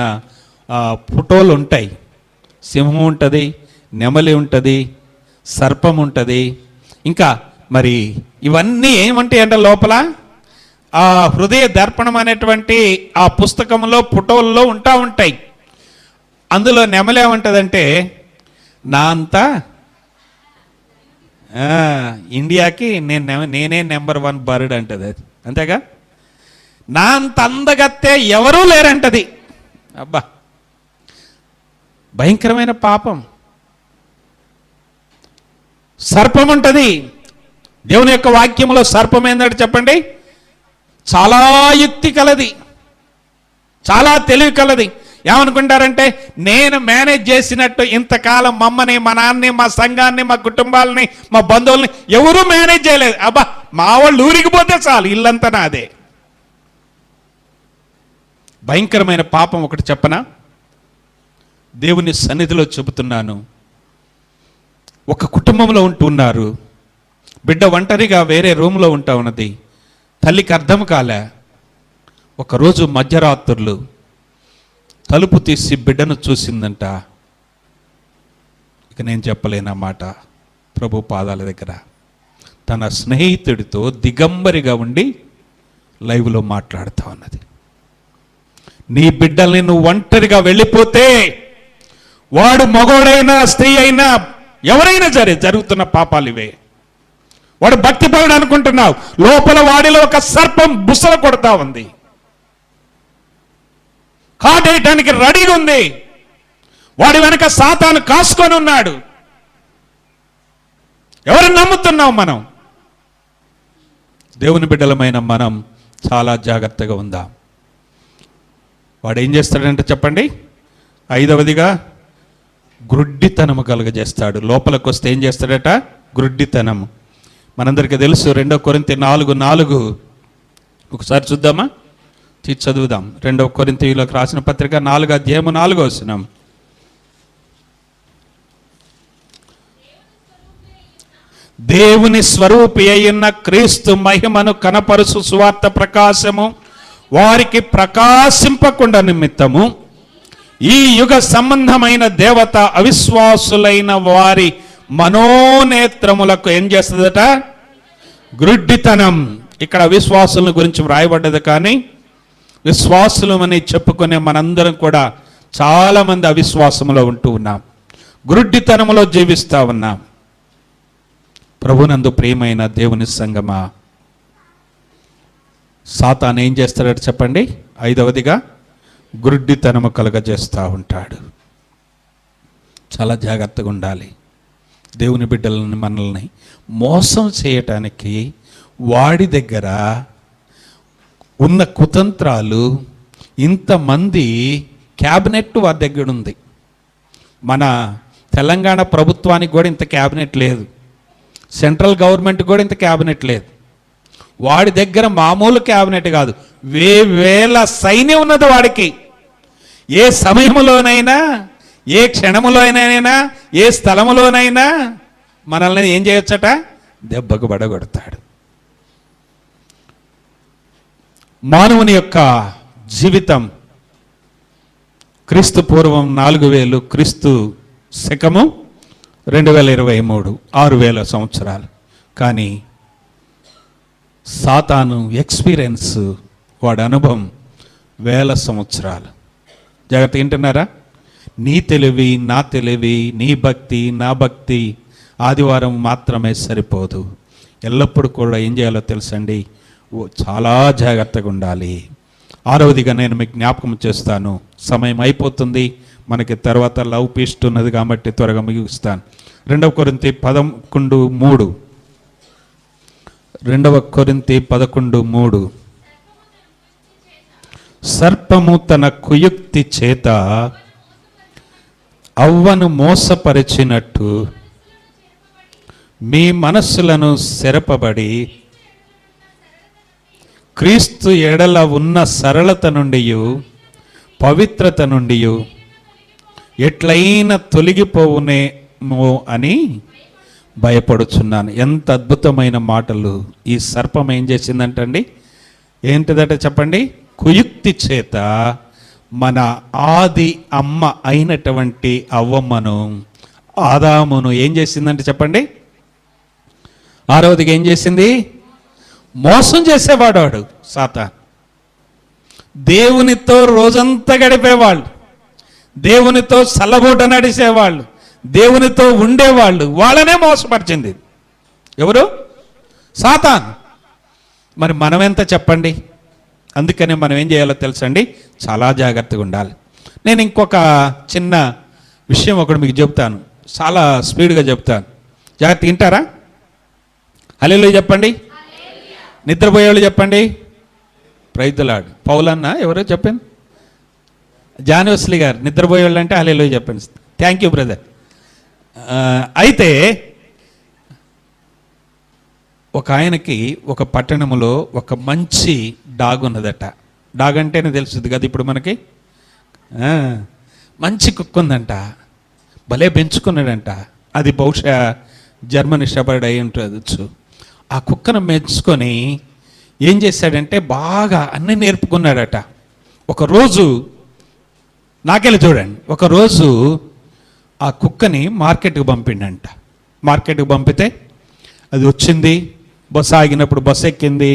ఫోటోలు ఉంటాయి. సింహం ఉంటుంది, నెమలి ఉంటుంది, సర్పం ఉంటుంది. ఇంకా మరి ఇవన్నీ ఏమంటాయి అంటే లోపల ఆ హృదయ దర్పణం అనేటువంటి ఆ పుస్తకంలో ఫోటోల్లో ఉంటాయి. అందులో నెమలి ఏమంటుందంటే, నా అంతా ఇండియాకి నేనే నెంబర్ 1 బర్డ్ అంటది. అది అంతేగా? నా అంత అందగత్తే ఎవరూ లేరంటది. అబ్బా, భయంకరమైన పాపం. సర్పం ఉంటుంది. దేవుని యొక్క వాక్యంలో సర్పం ఏంటంటే చెప్పండి, చాలా యుక్తి కలది, చాలా తెలివి కలది. ఏమనుకుంటారంటే, నేను మేనేజ్ చేసినట్టు ఇంతకాలం మమ్మని, మా నాన్నని, మా సంఘాన్ని, మా కుటుంబాలని, మా బంధువుల్ని ఎవరూ మేనేజ్ చేయలేదు. అబ్బా, మా వాళ్ళు ఊరికిపోతే చాలు, ఇల్లంతా నాదే. భయంకరమైన పాపం ఒకటి చెప్పనా? దేవుని సన్నిధిలో చెబుతున్నాను. ఒక కుటుంబంలో ఉంటున్నారు. బిడ్డ ఒంటరిగా వేరే రూమ్లో ఉంటా ఉన్నది. తల్లికి అర్థం కాలే. ఒకరోజు మధ్యరాత్రులు తలుపు తీసి బిడ్డను చూసిందంట. ఇక నేను చెప్పలేనమాట. ప్రభు పాదాల దగ్గర తన స్నేహితుడితో దిగంబరిగా ఉండి లైవ్లో మాట్లాడుతూ ఉన్నది. నీ బిడ్డల్ని నువ్వు ఒంటరిగా వెళ్ళిపోతే వాడు మగోడైనా స్త్రీ అయినా ఎవరైనా సరే జరుగుతున్న పాపాలు ఇవే. వాడు భక్తిపరుడు అనుకుంటున్నావు, లోపల వాడిలో ఒక సర్పం బుసలు కొడతా ఉంది, కాటేయటానికి రెడీగా ఉంది. వాడి వెనక సాతాను కాసుకొని ఉన్నాడు. ఎవరు నమ్ముతున్నాం మనం? దేవుని బిడ్డలమైన మనం చాలా జాగ్రత్తగా ఉందాం. వాడు ఏం చేస్తాడంటే చెప్పండి, 5వదిగా గ్రుడ్డితనము కలుగజేస్తాడు. లోపలికి వస్తే ఏం చేస్తాడట? గ్రుడ్డితనము. మనందరికీ తెలుసు 2 కొరింథీ 4:4. ఒకసారి చూద్దామా? చదువుదాం. 2 కొరింథీయులకు రాసిన పత్రిక 4:4. దేవుని స్వరూపి అయిన క్రీస్తు మహిమను కనపరుచు సువార్త ప్రకాశము వారికి ప్రకాశింపకుండా నిమిత్తము ఈ యుగ సంబంధమైన దేవత అవిశ్వాసులైన వారి మనోనేత్రములకు ఏం చేస్తుందట? గ్రుడ్డితనం. ఇక్కడ అవిశ్వాసుల గురించి వ్రాయబడ్డది, కానీ విశ్వాసులమని చెప్పుకునే మనందరం కూడా చాలామంది అవిశ్వాసములో ఉంటూ ఉన్నాం, గ్రుడ్డితనములో జీవిస్తూ ఉన్నాం. ప్రభునందు ప్రియమైన దేవుని సంగమా, సాతాను ఏం చేస్తాడట చెప్పండి? 5వదిగా గ్రుడ్డితనము కలుగజేస్తూ ఉంటాడు. చాలా జాగ్రత్తగా ఉండాలి. దేవుని బిడ్డలని, మనల్ని మోసం చేయటానికి వాడి దగ్గర ఉన్న కుతంత్రాలు, ఇంతమంది క్యాబినెట్ వారి దగ్గర ఉంది. మన తెలంగాణ ప్రభుత్వానికి కూడా ఇంత క్యాబినెట్ లేదు, సెంట్రల్ గవర్నమెంట్ కూడా ఇంత క్యాబినెట్ లేదు. వాడి దగ్గర మామూలు క్యాబినెట్ కాదు, వేల సైన్యం ఉన్నది వాడికి. ఏ సమయంలోనైనా, ఏ క్షణములోనైనా, ఏ స్థలములోనైనా మనల్ని ఏం చేయొచ్చట? దెబ్బకు పడగొడతాడు. మానవుని యొక్క జీవితం క్రీస్తు పూర్వం 4000, క్రీస్తు శకము 2023 6000 సంవత్సరాలు. కానీ సాతాను ఎక్స్పీరియన్స్, వాడి అనుభవం 1000 సంవత్సరాలు. జాగ్రత్త వింటున్నారా? నీ తెలివి, నా తెలివి, నీ భక్తి, నా భక్తి ఆదివారం మాత్రమే సరిపోదు. ఎల్లప్పుడూ కూడా ఏం చేయాలో తెలుసండి? చాలా జాగ్రత్తగా ఉండాలి. 6వదిగా నేను మీకు జ్ఞాపకం చేస్తాను, సమయం అయిపోతుంది మనకి, తర్వాత లవ్ పీస్ట్ ఉన్నది కాబట్టి త్వరగా ముగిస్తాను. 2 కొరింథీ 11:3. 2 కొరింథీ 11:3. సర్పము తన కుయుక్తి చేత అవ్వను మోసపరిచినట్టు మీ మనస్సులను సెరపబడి క్రీస్తు ఎడల ఉన్న సరళత నుండి, పవిత్రత నుండి ఎట్లయినా తొలగిపోవునేమో అని భయపడుచున్నాను. ఎంత అద్భుతమైన మాటలు! ఈ సర్పం ఏం చేసిందంటండి? ఏంటిదట చెప్పండి? కుయుక్తి చేత మన ఆది అమ్మ అయినటువంటి అవ్వమ్మను, ఆదామును ఏం చేసిందంటే చెప్పండి? 6వదిగా ఏం చేసింది? మోసం చేసేవాడు వాడు సాతాను. దేవునితో రోజంతా గడిపేవాళ్ళు, దేవునితో సల్లబోట నడిచేవాళ్ళు, దేవునితో ఉండేవాళ్ళు, వాళ్ళనే మోసపరిచింది ఎవరు? సాతాను. మరి మనం ఎంత చెప్పండి? అందుకనే మనం ఏం చేయాలో తెలుసండి? చాలా జాగ్రత్తగా ఉండాలి. నేను ఇంకొక చిన్న విషయం ఒకటి మీకు చెప్తాను, చాలా స్పీడ్గా చెప్తాను, జాగ్రత్త వింటారా? హల్లెలూయా చెప్పండి. నిద్రపోయేవాళ్ళు చెప్పండి. Praise the lord. పౌలన్న ఎవరో చెప్పండి. జాన్వస్లీ గారు నిద్రపోయేవాళ్ళు అంటే హల్లెలూయా చెప్పండి. Thank you brother. అయితే ఒక ఆయనకి ఒక పట్టణంలో ఒక మంచి డాగ్ ఉన్నదట. డాగ్ అంటేనే తెలుస్తుంది కదా ఇప్పుడు మనకి. మంచి కుక్క ఉందంట, భలే పెంచుకున్నాడంట. అది బహుశా జర్మన్ షెపర్డ్ అయి ఉండవచ్చు. ఆ కుక్కను మెచ్చుకొని ఏం చేశాడంటే బాగా అన్నీ నేర్పుకున్నాడట. ఒకరోజు నాకెళ్ళి చూడండి, ఒకరోజు ఆ కుక్కని మార్కెట్కి పంపిండంట. మార్కెట్కి పంపితే అది వచ్చింది, బస్సు ఆగినప్పుడు బస్సు ఎక్కింది,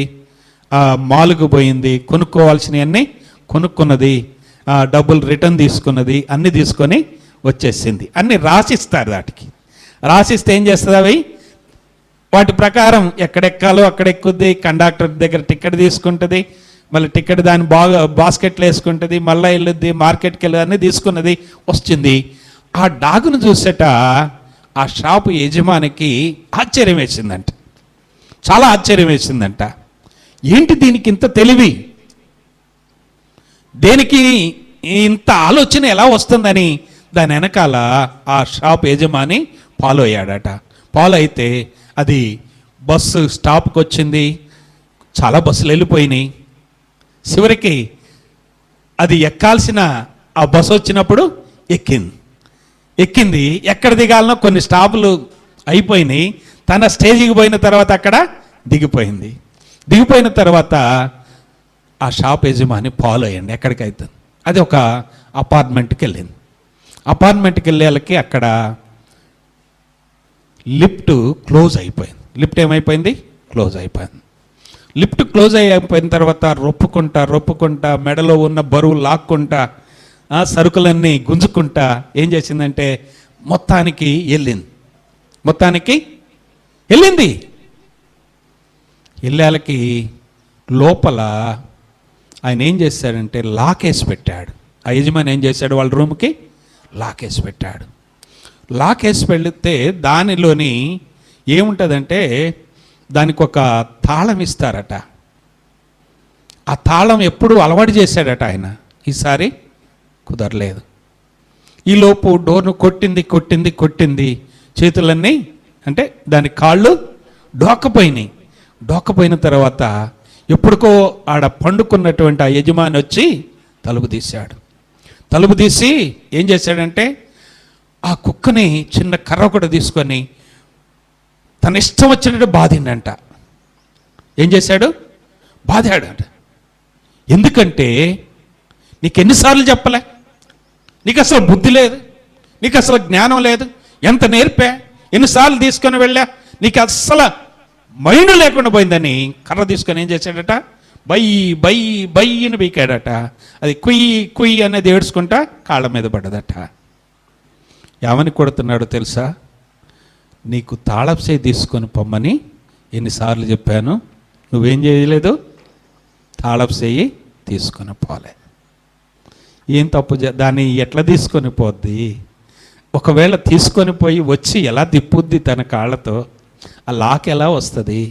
మాల్కు పోయింది, కొనుక్కోవాల్సినవన్నీ కొనుక్కున్నది, డబ్బులు రిటర్న్ తీసుకున్నది, అన్నీ తీసుకొని వచ్చేసింది. అన్నీ రాసిస్తారు వాటికి. రాసిస్తే ఏం చేస్తుంది? అవి వాటి ప్రకారం ఎక్కడెక్కాలో అక్కడ ఎక్కుద్ది, కండక్టర్ దగ్గర టికెట్ తీసుకుంటుంది, మళ్ళీ టికెట్ దాన్ని బాగా బాస్కెట్లో వేసుకుంటుంది, మళ్ళీ వెళ్ళుద్ది, మార్కెట్కి వెళ్ళి అన్నీ తీసుకున్నది, వస్తుంది. ఆ డాగును చూసేట ఆ షాపు యజమానికి ఆశ్చర్యం వేసిందంట, చాలా ఆశ్చర్యం వేసిందంట. ఏంటి దీనికి ఇంత తెలివి, దేనికి ఇంత ఆలోచన ఎలా వస్తుందని దాని వెనకాల ఆ షాప్ యజమాని ఫాలో అయ్యాడట. ఫాలో అయితే అది బస్సు స్టాప్కి వచ్చింది, చాలా బస్సులు వెళ్ళిపోయినాయి. చివరికి అది ఎక్కాల్సిన ఆ బస్సు వచ్చినప్పుడు ఎక్కింది. ఎక్కడ దిగాలనో కొన్ని స్టాపులు అయిపోయినాయి. తన స్టేజికి పోయిన తర్వాత అక్కడ దిగిపోయింది. దిగిపోయిన తర్వాత ఆ షాప్ యజమాని ఫాలో అయ్యండి ఎక్కడికైతే. అది ఒక అపార్ట్మెంట్కి వెళ్ళింది. అపార్ట్మెంట్కి వెళ్ళేళ్ళకి అక్కడ లిఫ్ట్ క్లోజ్ అయిపోయింది. లిఫ్ట్ ఏమైపోయింది? క్లోజ్ అయిపోయింది. లిఫ్ట్ క్లోజ్ అయిపోయిన తర్వాత రొప్పుకుంటా మెడలో ఉన్న బరువు లాక్కుంటా సరుకులన్నీ గుంజుకుంటా ఏం చేసిందంటే మొత్తానికి వెళ్ళింది. వెళ్ళాలకి లోపల ఆయన ఏం చేశాడంటే లాకేసి పెట్టాడు. ఆ యజమాని ఏం చేశాడు, వాళ్ళ రూమ్కి లాకేసి పెట్టాడు. లాకేసి పెడితే దానిలోని ఏముంటుందంటే దానికి ఒక తాళం ఇస్తారట. ఆ తాళం ఎప్పుడు అలవాటు చేశాడట ఆయన. ఈసారి కుదరలేదు. ఈలోపు డోర్ను కొట్టింది. చేతులన్నీ అంటే దాని కాళ్ళు డోక్కపోయిన తర్వాత ఎప్పుడుకో ఆడ పండుకున్నటువంటి ఆ యజమాని వచ్చి తలుపు తీసి ఏం చేశాడంటే ఆ కుక్కని చిన్న కర్ర కూడా తీసుకొని తన ఇష్టం వచ్చినట్టు బాధిండంట. ఏం చేశాడు? బాధాడంట. ఎందుకంటే నీకు ఎన్నిసార్లు చెప్పలే, నీకు అసలు బుద్ధి లేదు, నీకు అసలు జ్ఞానం లేదు, ఎంత నేర్పా, ఎన్నిసార్లు తీసుకొని వెళ్ళా, నీకు అస్సలు మైండ్ లేకుండా పోయిందని కర్ర తీసుకొని ఏం చేశాడట, బయ్యని బీకాడట. అది కుయ్యి అనేది ఏడ్చుకుంటా కాళ్ళ మీద పడ్డదట. ఏమని కొడుతున్నాడో తెలుసా? నీకు తాళంసేయి తీసుకొని పొమ్మని ఎన్నిసార్లు చెప్పాను, నువ్వేం చేయలేదు, తాళంసేయి తీసుకొని పోలే. ఏం తప్పు దాన్ని ఎట్లా తీసుకొని పోద్ది? ఒకవేళ తీసుకొని పోయి వచ్చి ఎలా తిప్పుద్ది తన కాళ్ళతో? ఆ లాక్ ఎలా వస్తుంది?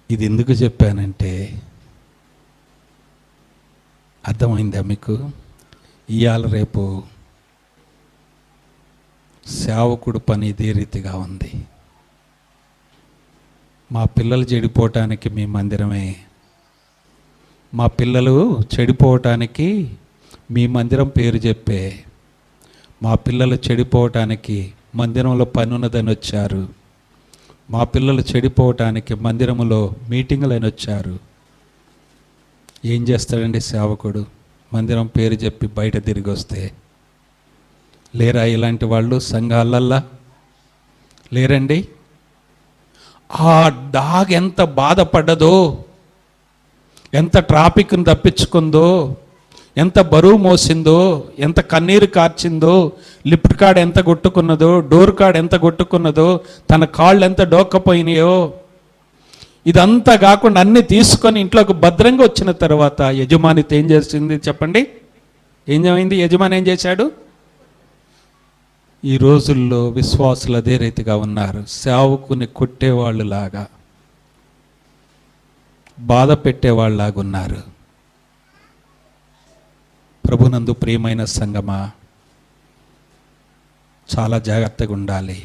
ఇది ఎందుకు చెప్పానంటే అర్థమైందా మీకు? ఇవాళ రేపు సేవకుడు పని ఇదే రీతిగా ఉంది. మా పిల్లలు చెడిపోవటానికి మీ మందిరమే, మా పిల్లలు చెడిపోవటానికి మీ మందిరం పేరు చెప్పే, మా పిల్లలు చెడిపోవటానికి మందిరంలో పని ఉన్నదని వచ్చారు, మా పిల్లలు చెడిపోవటానికి మందిరంలో మీటింగులని వచ్చారు. ఏం చేస్తాడండి సేవకుడు? మందిరం పేరు చెప్పి బయట తిరిగి వస్తే లేరా ఇలాంటి వాళ్ళు సంఘాలల్లా? లేరండి. ఆ డాగ్ ఎంత బాధపడ్డదో, ఎంత ట్రాఫిక్ను తప్పించుకుందో, ఎంత బరువు మోసిందో, ఎంత కన్నీరు కార్చిందో, లిఫ్ట్ కాడ ఎంత కొట్టుకున్నదో, డోర్ కాడ ఎంత కొట్టుకున్నదో, తన కాళ్ళు ఎంత డోక్కపోయినాయో. ఇదంతా కాకుండా అన్నీ తీసుకొని ఇంట్లోకి భద్రంగా వచ్చిన తర్వాత యజమానితో ఏం చేసింది చెప్పండి? ఏమైంది? యజమాని ఏం చేశాడు? ఈ రోజుల్లో విశ్వాసులు అదే రీతిగా ఉన్నారు. సేవకుని కొట్టేవాళ్ళు లాగా, బాధ పెట్టేవాళ్ళలాగా ఉన్నారు. ప్రభునందు ప్రియమైన సంగమా, చాలా జాగ్రత్తగా ఉండాలి.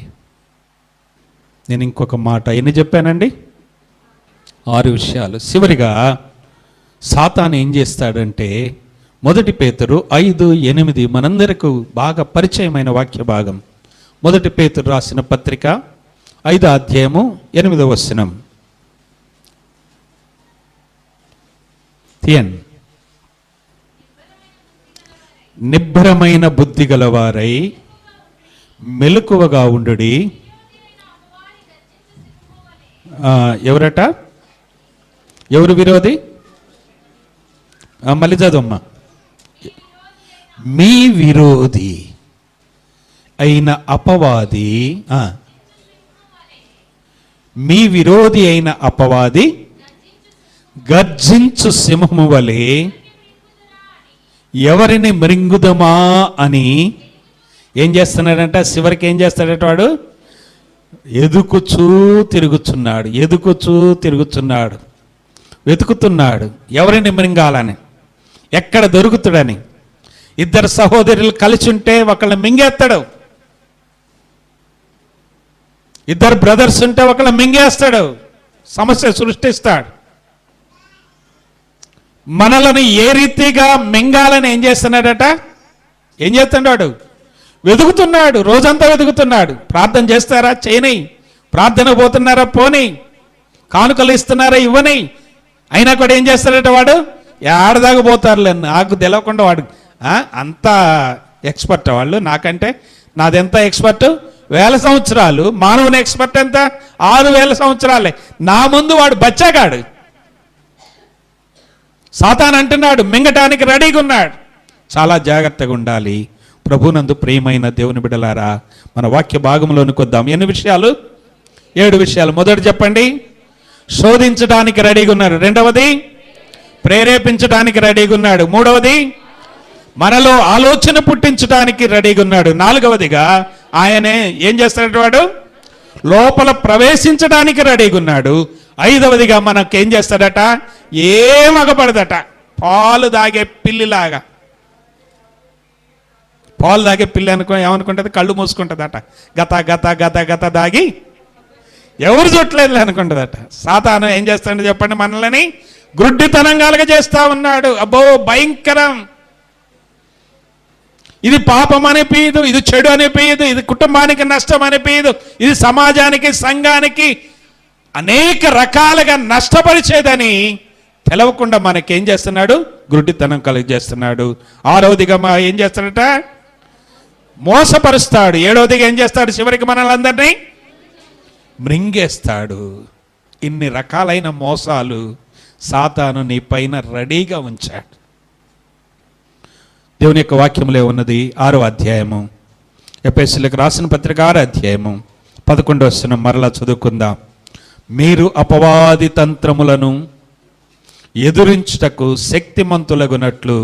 నేను ఇంకొక మాట ఎన్ని చెప్పానండి? 6 విషయాలు. చివరిగా సాతాను ఏం చేస్తాడంటే 1 పేతురు 5:8 మనందరకు బాగా పరిచయమైన వాక్య భాగం. 1 పేతురు రాసిన పత్రిక 5వ అధ్యాయము 8వ వచనం. నిబ్బరమైన బుద్ధి గలవారై మెలకువగా ఉండుడి. ఎవరట? ఎవరు విరోధి? మళ్ళీ చదవమ్మా. మీ విరోధి అయిన అపవాది, మీ విరోధి అయిన అపవాది గర్జించు సింహము వలె ఎవరిని మృంగుదమా అని ఏం చేస్తున్నాడంట? చివరికి ఏం చేస్తాడట వాడు? ఎదుకుచూ తిరుగుతున్నాడు, వెతుకుతున్నాడు ఎవరిని మృంగాలని, ఎక్కడ దొరుకుతాడని. ఇద్దరు సహోదరులు కలిసి ఉంటే ఒకళ్ళని మింగేస్తాడు, ఇద్దరు బ్రదర్స్ ఉంటే ఒకళ్ళని మింగేస్తాడు, సమస్య సృష్టిస్తాడు. మనలను ఏ రీతిగా మింగాలని ఏం చేస్తున్నాడట? ఏం చేస్తున్నాడు? వెతుకుతున్నాడు, రోజంతా వెతుకుతున్నాడు. ప్రార్థన చేస్తారా? చేయని. ప్రార్థన పోతున్నారా? పోని. కానుకలు ఇస్తున్నారా? ఇవ్వని. అయినా కూడా ఏం చేస్తాడట వాడు? ఏడదాకా పోతారులే, నాకు తెలవకుండా వాడు అంతా ఎక్స్పర్ట్ వాళ్ళు నాకంటే. నాదెంత ఎక్స్పర్ట్? 1000 సంవత్సరాలు. మానవుని ఎక్స్పర్ట్ ఎంత? 6000 సంవత్సరాలే. నా ముందు వాడు బచ్చాగాడు. సాతాను అంటున్నాడు, మింగటానికి రెడీగా ఉన్నాడు. చాలా జాగ్రత్తగా ఉండాలి. ప్రభునందు ప్రియమైన దేవుని బిడ్డలారా, మన వాక్య భాగంలోనికి వద్దాం. ఎన్ని విషయాలు? 7 విషయాలు. మొదటి చెప్పండి, శోధించడానికి రెడీగా ఉన్నాడు. రెండవది, ప్రేరేపించడానికి రెడీగా ఉన్నాడు. మూడవది, మనలో ఆలోచన పుట్టించడానికి రెడీగా ఉన్నాడు. నాలుగవదిగా ఆయనే ఏం చేస్తాడు? వాడు లోపల ప్రవేశించడానికి రెడీగా ఉన్నాడు. ఐదవదిగా మనకు ఏం చేస్తాడట? ఏమగపడదట, పాలు దాగే పిల్లిలాగా. పాలు దాగే పిల్లి ఏమనుకుంటుంది? కళ్ళు మూసుకుంటుందట. గత గత గత గత దాగి ఎవరు చుట్టలేదు అనుకుంటుందట. సాతాను ఏం చేస్తాడో చెప్పండి? మనల్ని గుడ్డితనంగా చేస్తా ఉన్నాడు. అబ్బో భయంకరం. ఇది పాపం అనిపించదు, ఇది చెడు అనిపించదు, ఇది కుటుంబానికి నష్టం అనిపించదు, ఇది సమాజానికి సంఘానికి అనేక రకాలుగా నష్టపరిచేదని తెలవకుండా మనకేం చేస్తున్నాడు? గుడ్డితనం కలిగజేస్తున్నాడు. ఆరవదిగా ఏం చేస్తాడట? మోసపరుస్తాడు. ఏడవదిగా ఏం చేస్తాడు? చివరికి మనల్ని మృంగేస్తాడు. ఇన్ని రకాలైన మోసాలు సాతాను నీ పైన రెడీగా ఉంచాడు. దేవుని యొక్క వాక్యంలో ఉన్నది 6వ అధ్యాయము, ఎఫెసీయులకు రాసిన పత్రిక 6వ అధ్యాయము 11వ వచనం మరలా చదువుకుందాం. మీరు అపవాది తంత్రములను ఎదురించుటకు శక్తిమంతులగునట్లు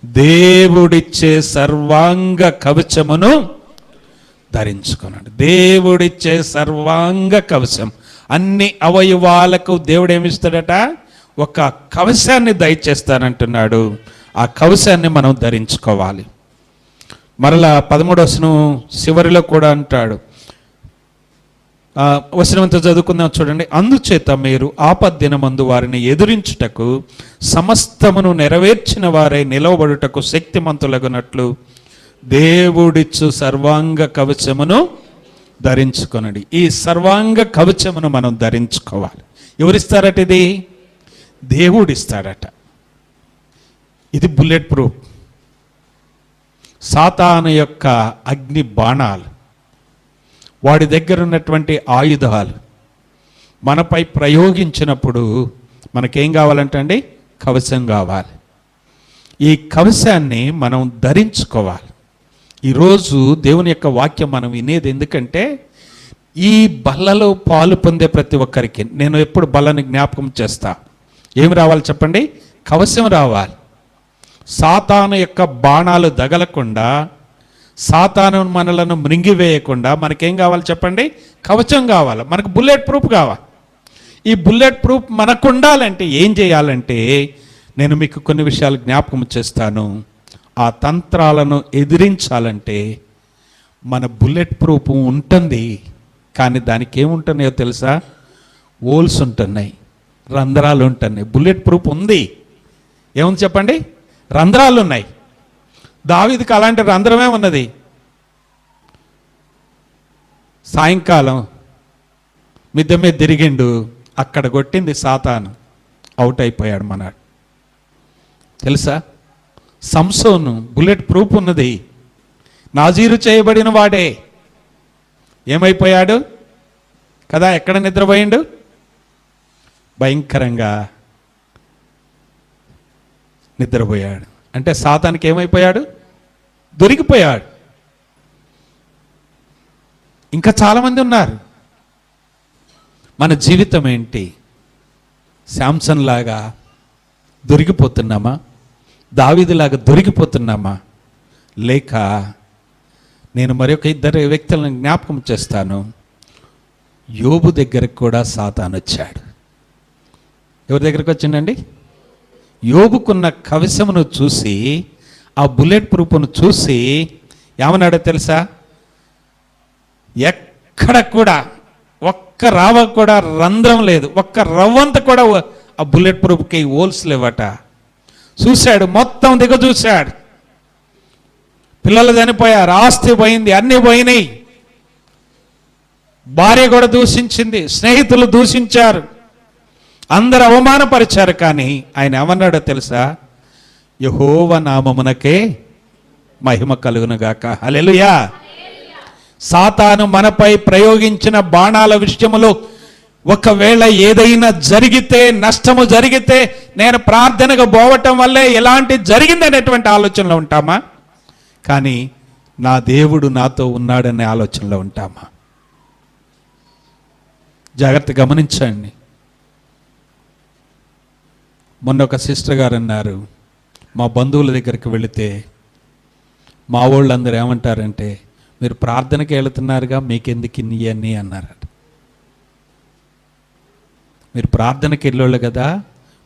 దేవుడిచ్చే సర్వాంగ కవచమును ధరించుకున్నాడు. దేవుడిచ్చే సర్వాంగ కవచం. అన్ని అవయవాలకు దేవుడు ఏమిస్తాడట? ఒక కవచాన్ని దయచేస్తానంటున్నాడు. ఆ కవచాన్ని మనం ధరించుకోవాలి. మరలా 13వ వచనం చివరిలో కూడా అంటాడు. వచనంతో చదువుకుందాం చూడండి. అందుచేత మీరు ఆపద్దినమందు వారిని ఎదురించుటకు సమస్తమును నెరవేర్చిన వారై నిలవబడుటకు శక్తిమంతులగునట్లు దేవుడిచ్చు సర్వాంగ కవచమును ధరించుకొనండి. ఈ సర్వాంగ కవచమును మనం ధరించుకోవాలి. ఎవరిస్తారట? ఇది దేవుడిస్తాడట. ఇది బుల్లెట్ ప్రూఫ్. సాతాను యొక్క అగ్ని బాణాలు, వాడి దగ్గర ఉన్నటువంటి ఆయుధాలు మనపై ప్రయోగించినప్పుడు మనకేం కావాలంటే అండి? కవచం కావాలి. ఈ కవచాన్ని మనం ధరించుకోవాలి. ఈరోజు దేవుని యొక్క వాక్యం మనం వినేది ఎందుకంటే, ఈ బల్లలో పాలు పొందే ప్రతి ఒక్కరికి నేను ఎప్పుడు బల్లని జ్ఞాపకం చేస్తా. ఏమి రావాలి చెప్పండి? కవచం రావాలి. సాతాను యొక్క బాణాలు తగలకుండా, సాతాను మనలను మృంగివేయకుండా మనకేం కావాలి చెప్పండి? కవచం కావాలి. మనకు బుల్లెట్ ప్రూఫ్ కావాలి. ఈ బుల్లెట్ ప్రూఫ్ మనకు ఉండాలంటే ఏం చేయాలంటే, నేను మీకు కొన్ని విషయాలు జ్ఞాపకం చేస్తాను. ఆ తంత్రాలను ఎదిరించాలంటే మన బుల్లెట్ ప్రూఫ్ ఉంటుంది, కానీ దానికి ఏముంటున్నాయో తెలుసా? హోల్స్ ఉంటున్నాయి, రంధ్రాలు ఉంటున్నాయి. బుల్లెట్ ప్రూఫ్ ఉంది, ఏముంది చెప్పండి? రంధ్రాలు ఉన్నాయి. దావీదుకి అలాంటి రంధ్రమే ఉన్నది. సాయంకాలం మిద్దె మీద తిరిగిండు, అక్కడ కొట్టింది సాతాను, అవుట్ అయిపోయాడు మనాడు. తెలుసా? సంసోను బుల్లెట్ ప్రూఫ్ ఉన్నది, నాజీరు చేయబడిన వాడే. ఏమైపోయాడు కదా? ఎక్కడ నిద్రపోయిండు? భయంకరంగా నిద్రపోయాడు. అంటే సాతానికి ఏమైపోయాడు? దొరికిపోయాడు. ఇంకా చాలామంది ఉన్నారు. మన జీవితం ఏంటి? శాంసన్ లాగా దొరికిపోతున్నామా? దావీదులాగా దొరికిపోతున్నామా? లేక నేను మరొక 2 వ్యక్తులను జ్ఞాపకం చేస్తాను. యోబు దగ్గరకు కూడా సాతాను వచ్చాడు. ఎవరి దగ్గరకు వచ్చిండండి? యోబుకున్న కవచమును చూసి ఆ బుల్లెట్ ప్రూఫ్ను చూసి ఏమన్నాడో తెలుసా? ఎక్కడ కూడా ఒక్క రావ కూడా రంధ్రం లేదు, ఒక్క రవ్వంత కూడా ఆ బుల్లెట్ ప్రూఫ్కి హోల్స్ లేవట. చూశాడు, మొత్తం దిగ చూశాడు. పిల్లలు చనిపోయారు, ఆస్తి పోయింది, అన్నీ పోయినాయి. భార్య కూడా దూషించింది, స్నేహితులు దూషించారు, అందరు అవమానపరిచారు. కానీ ఆయన ఏమన్నాడో తెలుసా? యెహోవా నామమునకే మహిమ కలుగునుగాక. హల్లెలూయా. సాతాను మనపై ప్రయోగించిన బాణాల విషయములో ఒకవేళ ఏదైనా జరిగితే, నష్టము జరిగితే, నేను ప్రార్థనగా పోవటం వల్లే ఎలాంటి జరిగిందనేటువంటి ఆలోచనలో ఉంటామా? కానీ నా దేవుడు నాతో ఉన్నాడనే ఆలోచనలో ఉంటామా? జాగ్రత్త గమనించండి. మొన్న ఒక సిస్టర్ గారు అన్నారు, మా బంధువుల దగ్గరికి వెళితే మా వాళ్ళందరూ ఏమంటారంటే, మీరు ప్రార్థనకి వెళుతున్నారుగా, మీకెందుకు ఇన్ని అన్నారట. మీరు ప్రార్థనకి వెళ్ళోళ్ళు కదా,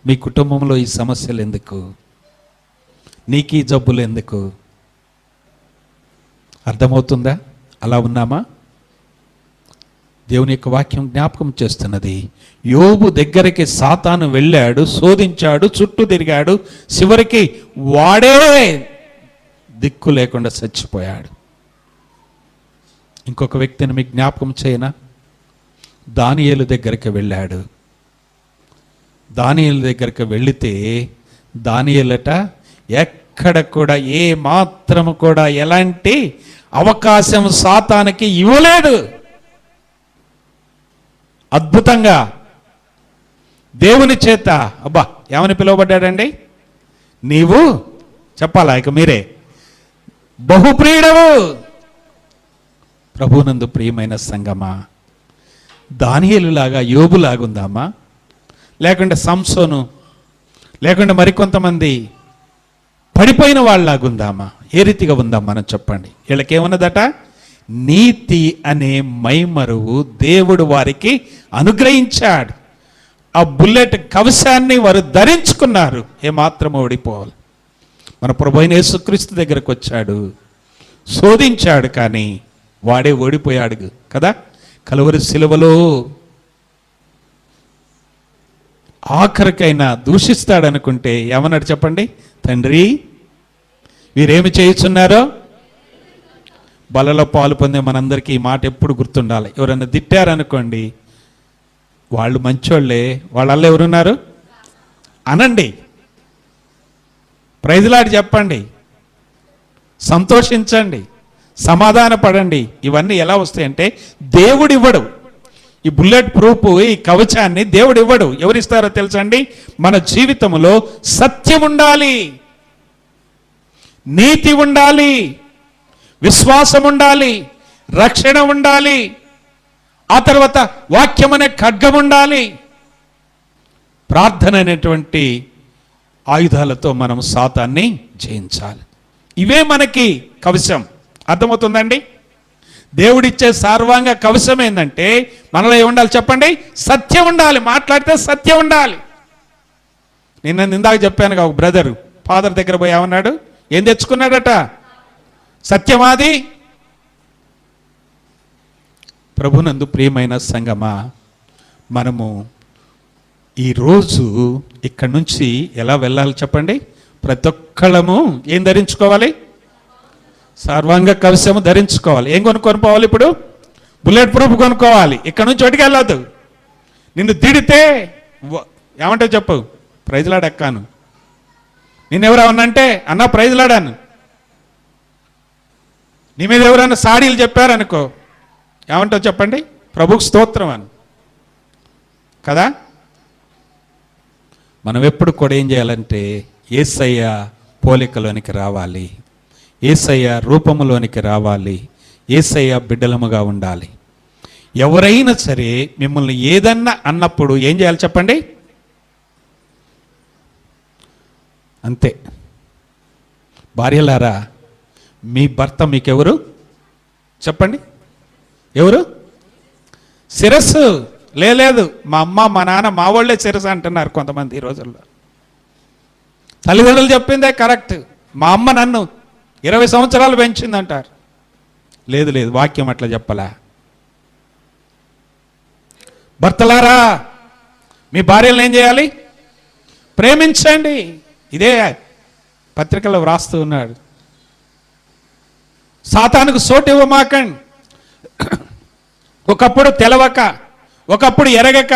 మీ కుటుంబంలో ఈ సమస్యలు ఎందుకు, నీకు ఈ జబ్బులు ఎందుకు? అర్థమవుతుందా? అలా ఉన్నామా? దేవుని యొక్క వాక్యం జ్ఞాపకం చేస్తున్నది. యోబు దగ్గరికి సాతాను వెళ్ళాడు, శోధించాడు, చుట్టూ తిరిగాడు, చివరికి వాడే దిక్కు లేకుండా చచ్చిపోయాడు. ఇంకొక వ్యక్తిని మీకు జ్ఞాపకం చేయనా? దానియేలు దగ్గరికి వెళ్ళాడు. దానియేలు దగ్గరికి వెళితే దానియేలట ఎక్కడ కూడా ఏ మాత్రము కూడా ఎలాంటి అవకాశం సాతానికి ఇవ్వలేదు. అద్భుతంగా దేవుని చేత అబ్బా ఏమని పిలువబడ్డాడండి? నీవు చెప్పాలా ఇక మీరే, బహుప్రియుడవు. ప్రభునందు ప్రియమైన సంగమా, దానియేలులాగా యోబులాగుందామా? లేకుంటే సంసోను, లేకుంటే మరికొంతమంది పడిపోయిన వాళ్ళలాగుందామా? ఏ రీతిగా ఉందాం మనం చెప్పండి. వీళ్ళకేమన్నదట? నీతి అనే మైమరువు దేవుడు వారికి అనుగ్రహించాడు. ఆ బుల్లెట్ కవచాన్ని వారు ధరించుకున్నారు, ఏమాత్రం ఓడిపోవాలి. మన ప్రభువైన యేసుక్రీస్తు దగ్గరకు వచ్చాడు, శోధించాడు, కానీ వాడే ఓడిపోయాడు కదా. కలువరి శిలువలో ఆఖరికైనా దూషిస్తాడనుకుంటే ఏమన్నాడు చెప్పండి? తండ్రి, వీరేమి చేయుచున్నారో. బలలో పాలు పొందే మనందరికీ ఈ మాట ఎప్పుడు గుర్తుండాలి. ఎవరైనా తిట్టారనుకోండి, వాళ్ళు మంచోళ్ళే, వాళ్ళల్లో ఎవరున్నారు అనండి, ప్రైజ్లాడి చెప్పండి, సంతోషించండి, సమాధాన పడండి. ఇవన్నీ ఎలా వస్తాయంటే దేవుడు ఇవ్వడు. ఈ బుల్లెట్ ప్రూఫ్, ఈ కవచాన్ని దేవుడు ఇవ్వడు. ఎవరిస్తారో తెలుసండి? మన జీవితంలో సత్యం ఉండాలి, నీతి ఉండాలి, విశ్వాసం ఉండాలి, రక్షణ ఉండాలి, ఆ తర్వాత వాక్యం అనే ఖడ్గం ఉండాలి. ప్రార్థన అనేటువంటి ఆయుధాలతో మనం సాతాన్ని జయించాలి. ఇవే మనకి కవచం. అర్థమవుతుందండి? దేవుడిచ్చే సార్వాంగ కవచం ఏంటంటే మనలో ఏముండాలి చెప్పండి? సత్యం ఉండాలి. మాట్లాడితే సత్యం ఉండాలి. నిన్న ఇందాక చెప్పాను, ఒక బ్రదరు ఫాదర్ దగ్గర పోయి ఏమన్నాడు? ఏం తెచ్చుకున్నాడట? సత్యమాది. ప్రభునందు ప్రియమైన సంగమా, మనము ఈరోజు ఇక్కడి నుంచి ఎలా వెళ్ళాలి చెప్పండి? ప్రతి ఒక్కళ్ళము ఏం ధరించుకోవాలి? సర్వాంగ కవచము ధరించుకోవాలి. ఏం కొనుక్కొని పోవాలి? ఇప్పుడు బుల్లెట్ ప్రూఫ్ కొనుక్కోవాలి. ఇక్కడ నుంచి ఒకటికి వెళ్ళదు. నిన్ను తిడితే ఏమంటే చెప్పు, ప్రైజ్లాడెక్కాను. నిన్నెవరన్నా అన్నా ప్రైజ్లాడాను. నీ మీద ఎవరైనా సాడీలు చెప్పారనుకో, ఏమంటావు చెప్పండి? ప్రభుకు స్తోత్రం అని కదా. మనం ఎప్పుడు కూడా ఏం చేయాలంటే యేసయ్య పోలికలోనికి రావాలి, యేసయ్య రూపములోనికి రావాలి, యేసయ్య బిడ్డలముగా ఉండాలి. ఎవరైనా సరే మిమ్మల్ని ఏదన్నా అన్నప్పుడు ఏం చేయాలి చెప్పండి? అంతే. భార్యలారా, మీ భర్త మీకెవరు చెప్పండి? ఎవరు? శిరస్సు. లేదు, మా అమ్మ మా నాన్న మా వాళ్ళే శిరస్సు అంటున్నారు కొంతమంది ఈ రోజుల్లో. తల్లిదండ్రులు చెప్పిందే కరెక్ట్, మా అమ్మ నన్ను 20 సంవత్సరాలు పెంచిందంటారు. లేదు లేదు, వాక్యం అట్లా చెప్పలా. భర్తలారా మీ భార్యలను ఏం చేయాలి? ప్రేమించండి. ఇదే పత్రికలో వ్రాస్తూ ఉన్నాడు. సాతానుకు సోటు ఇవ్వమాకండి. ఒకప్పుడు తెలవక, ఒకప్పుడు ఎరగక,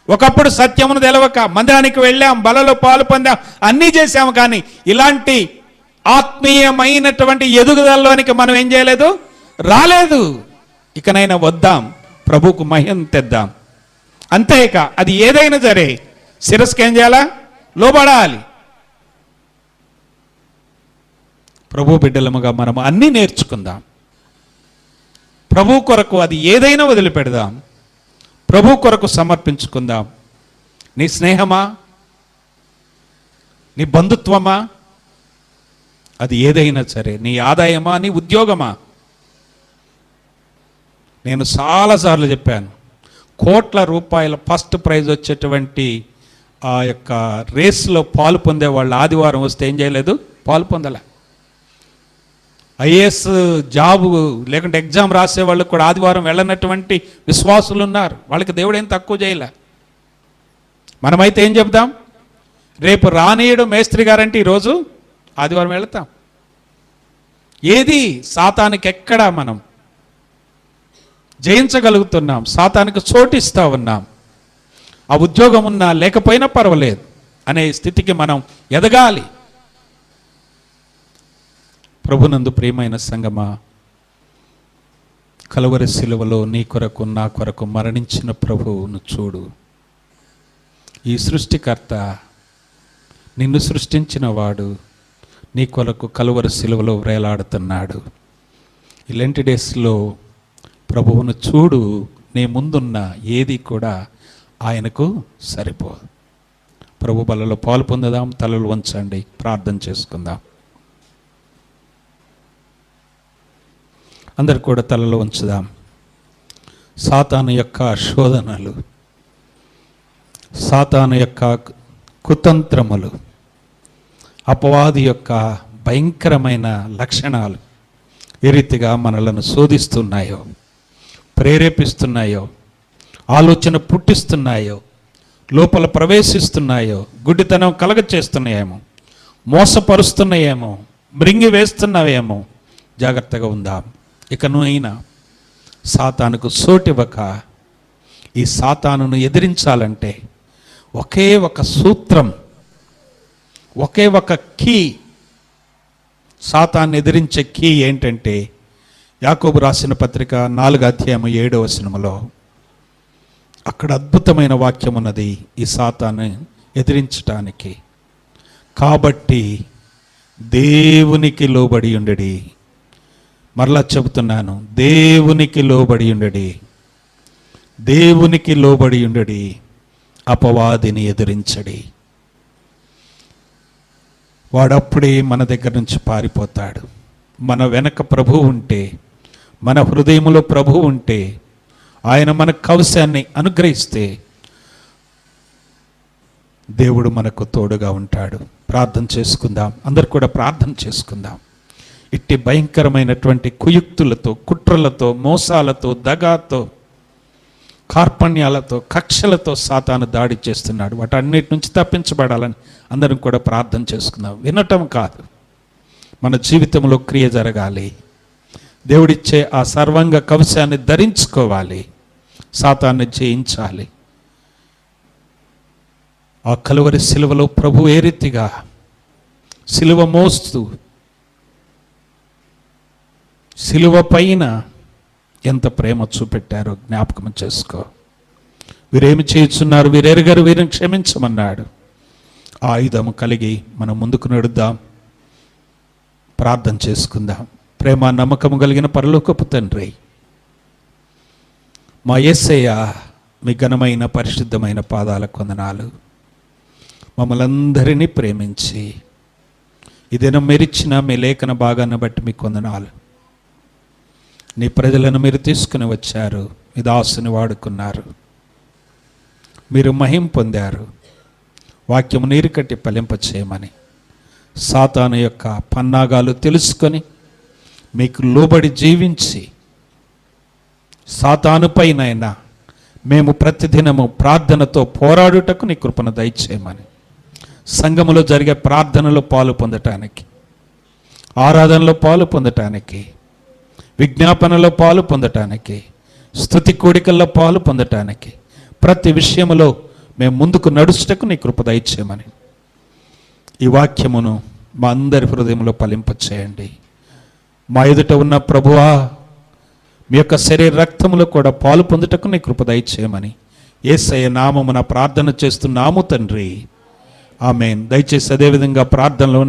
ఒకప్పుడు సత్యమును తెలవక మందిరానికి వెళ్ళాం, బలలో పాలు పొందాం, అన్నీ చేశాము. కానీ ఇలాంటి ఆత్మీయమైనటువంటి ఎదుగుదలలోనికి మనం ఏం చేయలేదు, రాలేదు. ఇకనైనా వద్దాం, ప్రభువుకు మహిమ తెద్దాం. అంతేక అది ఏదైనా సరే శిరస్సుకి ఏం చేయాలా? లోబడాలి. ప్రభు బిడ్డలముగా మనం అన్నీ నేర్చుకుందాం. ప్రభు కొరకు అది ఏదైనా వదిలిపెడదాం. ప్రభు కొరకు సమర్పించుకుందాం. నీ స్నేహమా, నీ బంధుత్వమా, అది ఏదైనా సరే, నీ ఆదాయమా, నీ ఉద్యోగమా. నేను చాలాసార్లు చెప్పాను, కోట్ల రూపాయల ఫస్ట్ ప్రైజ్ వచ్చేటువంటి ఆ యొక్క రేస్లో పాలు పొందే వాళ్ళు ఆదివారం వస్తే ఏం చేయలేదు, పాలు పొందలే. ఐఏఎస్ జాబు లేకుంటే ఎగ్జామ్ రాసే వాళ్ళకు కూడా ఆదివారం వెళ్ళనటువంటి విశ్వాసులు ఉన్నారు. వాళ్ళకి దేవుడు ఏం తక్కువ చేయలే. మనమైతే ఏం చెప్దాం, రేపు రానీయుడు మేస్త్రి గారంటే ఈరోజు ఆదివారం వెళతాం. ఏది సాతానికి ఎక్కడా మనం జయించగలుగుతున్నాం, సాతానికి చోటిస్తూ ఉన్నాం. ఆ ఉద్యోగం ఉన్నా లేకపోయినా పర్వాలేదు అనే స్థితికి మనం ఎదగాలి. ప్రభునందు ప్రియమైన సంగమా, కలువరి సిలువలో నీ కొరకు నా కొరకు మరణించిన ప్రభువును చూడు. ఈ సృష్టికర్త, నిన్ను సృష్టించిన వాడు నీ కొరకు కలువరి సిలువలో వేలాడుతున్నాడు. ఈ లెంట్ డేస్లో ప్రభువును చూడు. నీ ముందున్న ఏది కూడా ఆయనకు సరిపోదు. ప్రభు బలలో పాలు పొందుదాం. తలలు వంచండి, ప్రార్థన చేసుకుందాం. అందరు కూడా తలలో ఉంచుదాం. సాతాను యొక్క శోధనలు, సాతాను యొక్క కుతంత్రములు, అపవాది యొక్క భయంకరమైన లక్షణాలు ఏ రీతిగా మనలను శోధిస్తున్నాయో, ప్రేరేపిస్తున్నాయో, ఆలోచన పుట్టిస్తున్నాయో, లోపల ప్రవేశిస్తున్నాయో, గుడ్డితనం కలగచేస్తున్నాయేమో, మోసపరుస్తున్నాయేమో, మృంగి వేస్తున్నావేమో, జాగ్రత్తగా ఉందాం. ఇకను అయినా సాతానుకు సోటివ్వక, ఈ సాతానును ఎదిరించాలంటే ఒకే ఒక సూత్రం, ఒకే ఒక కీ, సాతాన్ని ఎదిరించే కీ ఏంటంటే, యాకోబు రాసిన పత్రిక 4:7 అక్కడ అద్భుతమైన వాక్యం ఉన్నది ఈ సాతాను ఎదిరించటానికి. కాబట్టి దేవునికి లోబడి ఉండడి. మరలా చెబుతున్నాను, దేవునికి లోబడి ఉండడి, దేవునికి లోబడి ఉండడి, అపవాదిని ఎదిరించడి. వాడప్పుడే మన దగ్గర నుంచి పారిపోతాడు. మన వెనక ప్రభు ఉంటే, మన హృదయంలో ప్రభు ఉంటే, ఆయన మన కవచాన్ని అనుగ్రహిస్తే దేవుడు మనకు తోడుగా ఉంటాడు. ప్రార్థన చేసుకుందాం. అందరు కూడా ప్రార్థన చేసుకుందాం. ఇట్టి భయంకరమైనటువంటి కుయుక్తులతో, కుట్రలతో, మోసాలతో, దగాతో, కార్పణ్యాలతో, కక్షలతో సాతాను దాడి చేస్తున్నాడు. వాటన్నిటి నుంచి తప్పించబడాలని అందరం కూడా ప్రార్థన చేసుకుందాం. వినటం కాదు, మన జీవితంలో క్రియ జరగాలి. దేవుడిచ్చే ఆ సర్వాంగ కవచాన్ని ధరించుకోవాలి. సాతాన్ని జయించాలి. ఆ కలువరి సిలువలో ప్రభు ఏ రీతిగా సిలువ మోస్తూ, సిలువ పైన ఎంత ప్రేమ చూపెట్టారో జ్ఞాపకం చేసుకో. వీరేమి చేయుచున్నారు, వీరెరగరు, వీరిని క్షమించమన్నాడు. ఆ ఆయుధము కలిగి మనం ముందుకు నడుద్దాం. ప్రార్థన చేసుకుందాం. ప్రేమ నమ్మకము కలిగిన పరలోకపు తండ్రి, మా యేసయ్య, మీ ఘనమైన పరిశుద్ధమైన పాదాలకు వందనాలు. మమ్మల్ని అందరినీ ప్రేమించి ఈ దినం మీరిచ్చిన మీ లేఖన భాగాన్ని బట్టి మీకు వందనాలు. నీ ప్రజలను మీరు తీసుకుని వచ్చారు, మీ దాసుని వాడుకున్నారు, మీరు మహిమ పొందారు. వాక్యము నీరు కట్టి ఫలింప చేయమని సాతాను యొక్క పన్నాగాలు తెలుసుకొని మీకు లోబడి జీవించి సాతానుపైనైనా మేము ప్రతిదినము ప్రార్థనతో పోరాడుటకు నీ కృపను దయచేయమని, సంఘములో జరిగే ప్రార్థనలో పాలు పొందటానికి, ఆరాధనలో పాలు పొందటానికి, విజ్ఞాపనలో పాలు పొందటానికి, స్తుతి కూడికల్లో పాలు పొందటానికి, ప్రతి విషయములో మేము ముందుకు నడుచుటకు నీ కృప దయచేయమని ఈ వాక్యమును మా అందరి హృదయంలో ఫలింపచేయండి. మా ఎదుట ఉన్న ప్రభువా, మీ యొక్క శరీర రక్తములో కూడా పాలు పొందుటకు నీ కృప దయచేయమని యేసయ్య నామమున ప్రార్థన చేస్తున్నాము తండ్రి. ఆమేన్. దయచేసి అదేవిధంగా ప్రార్థనలో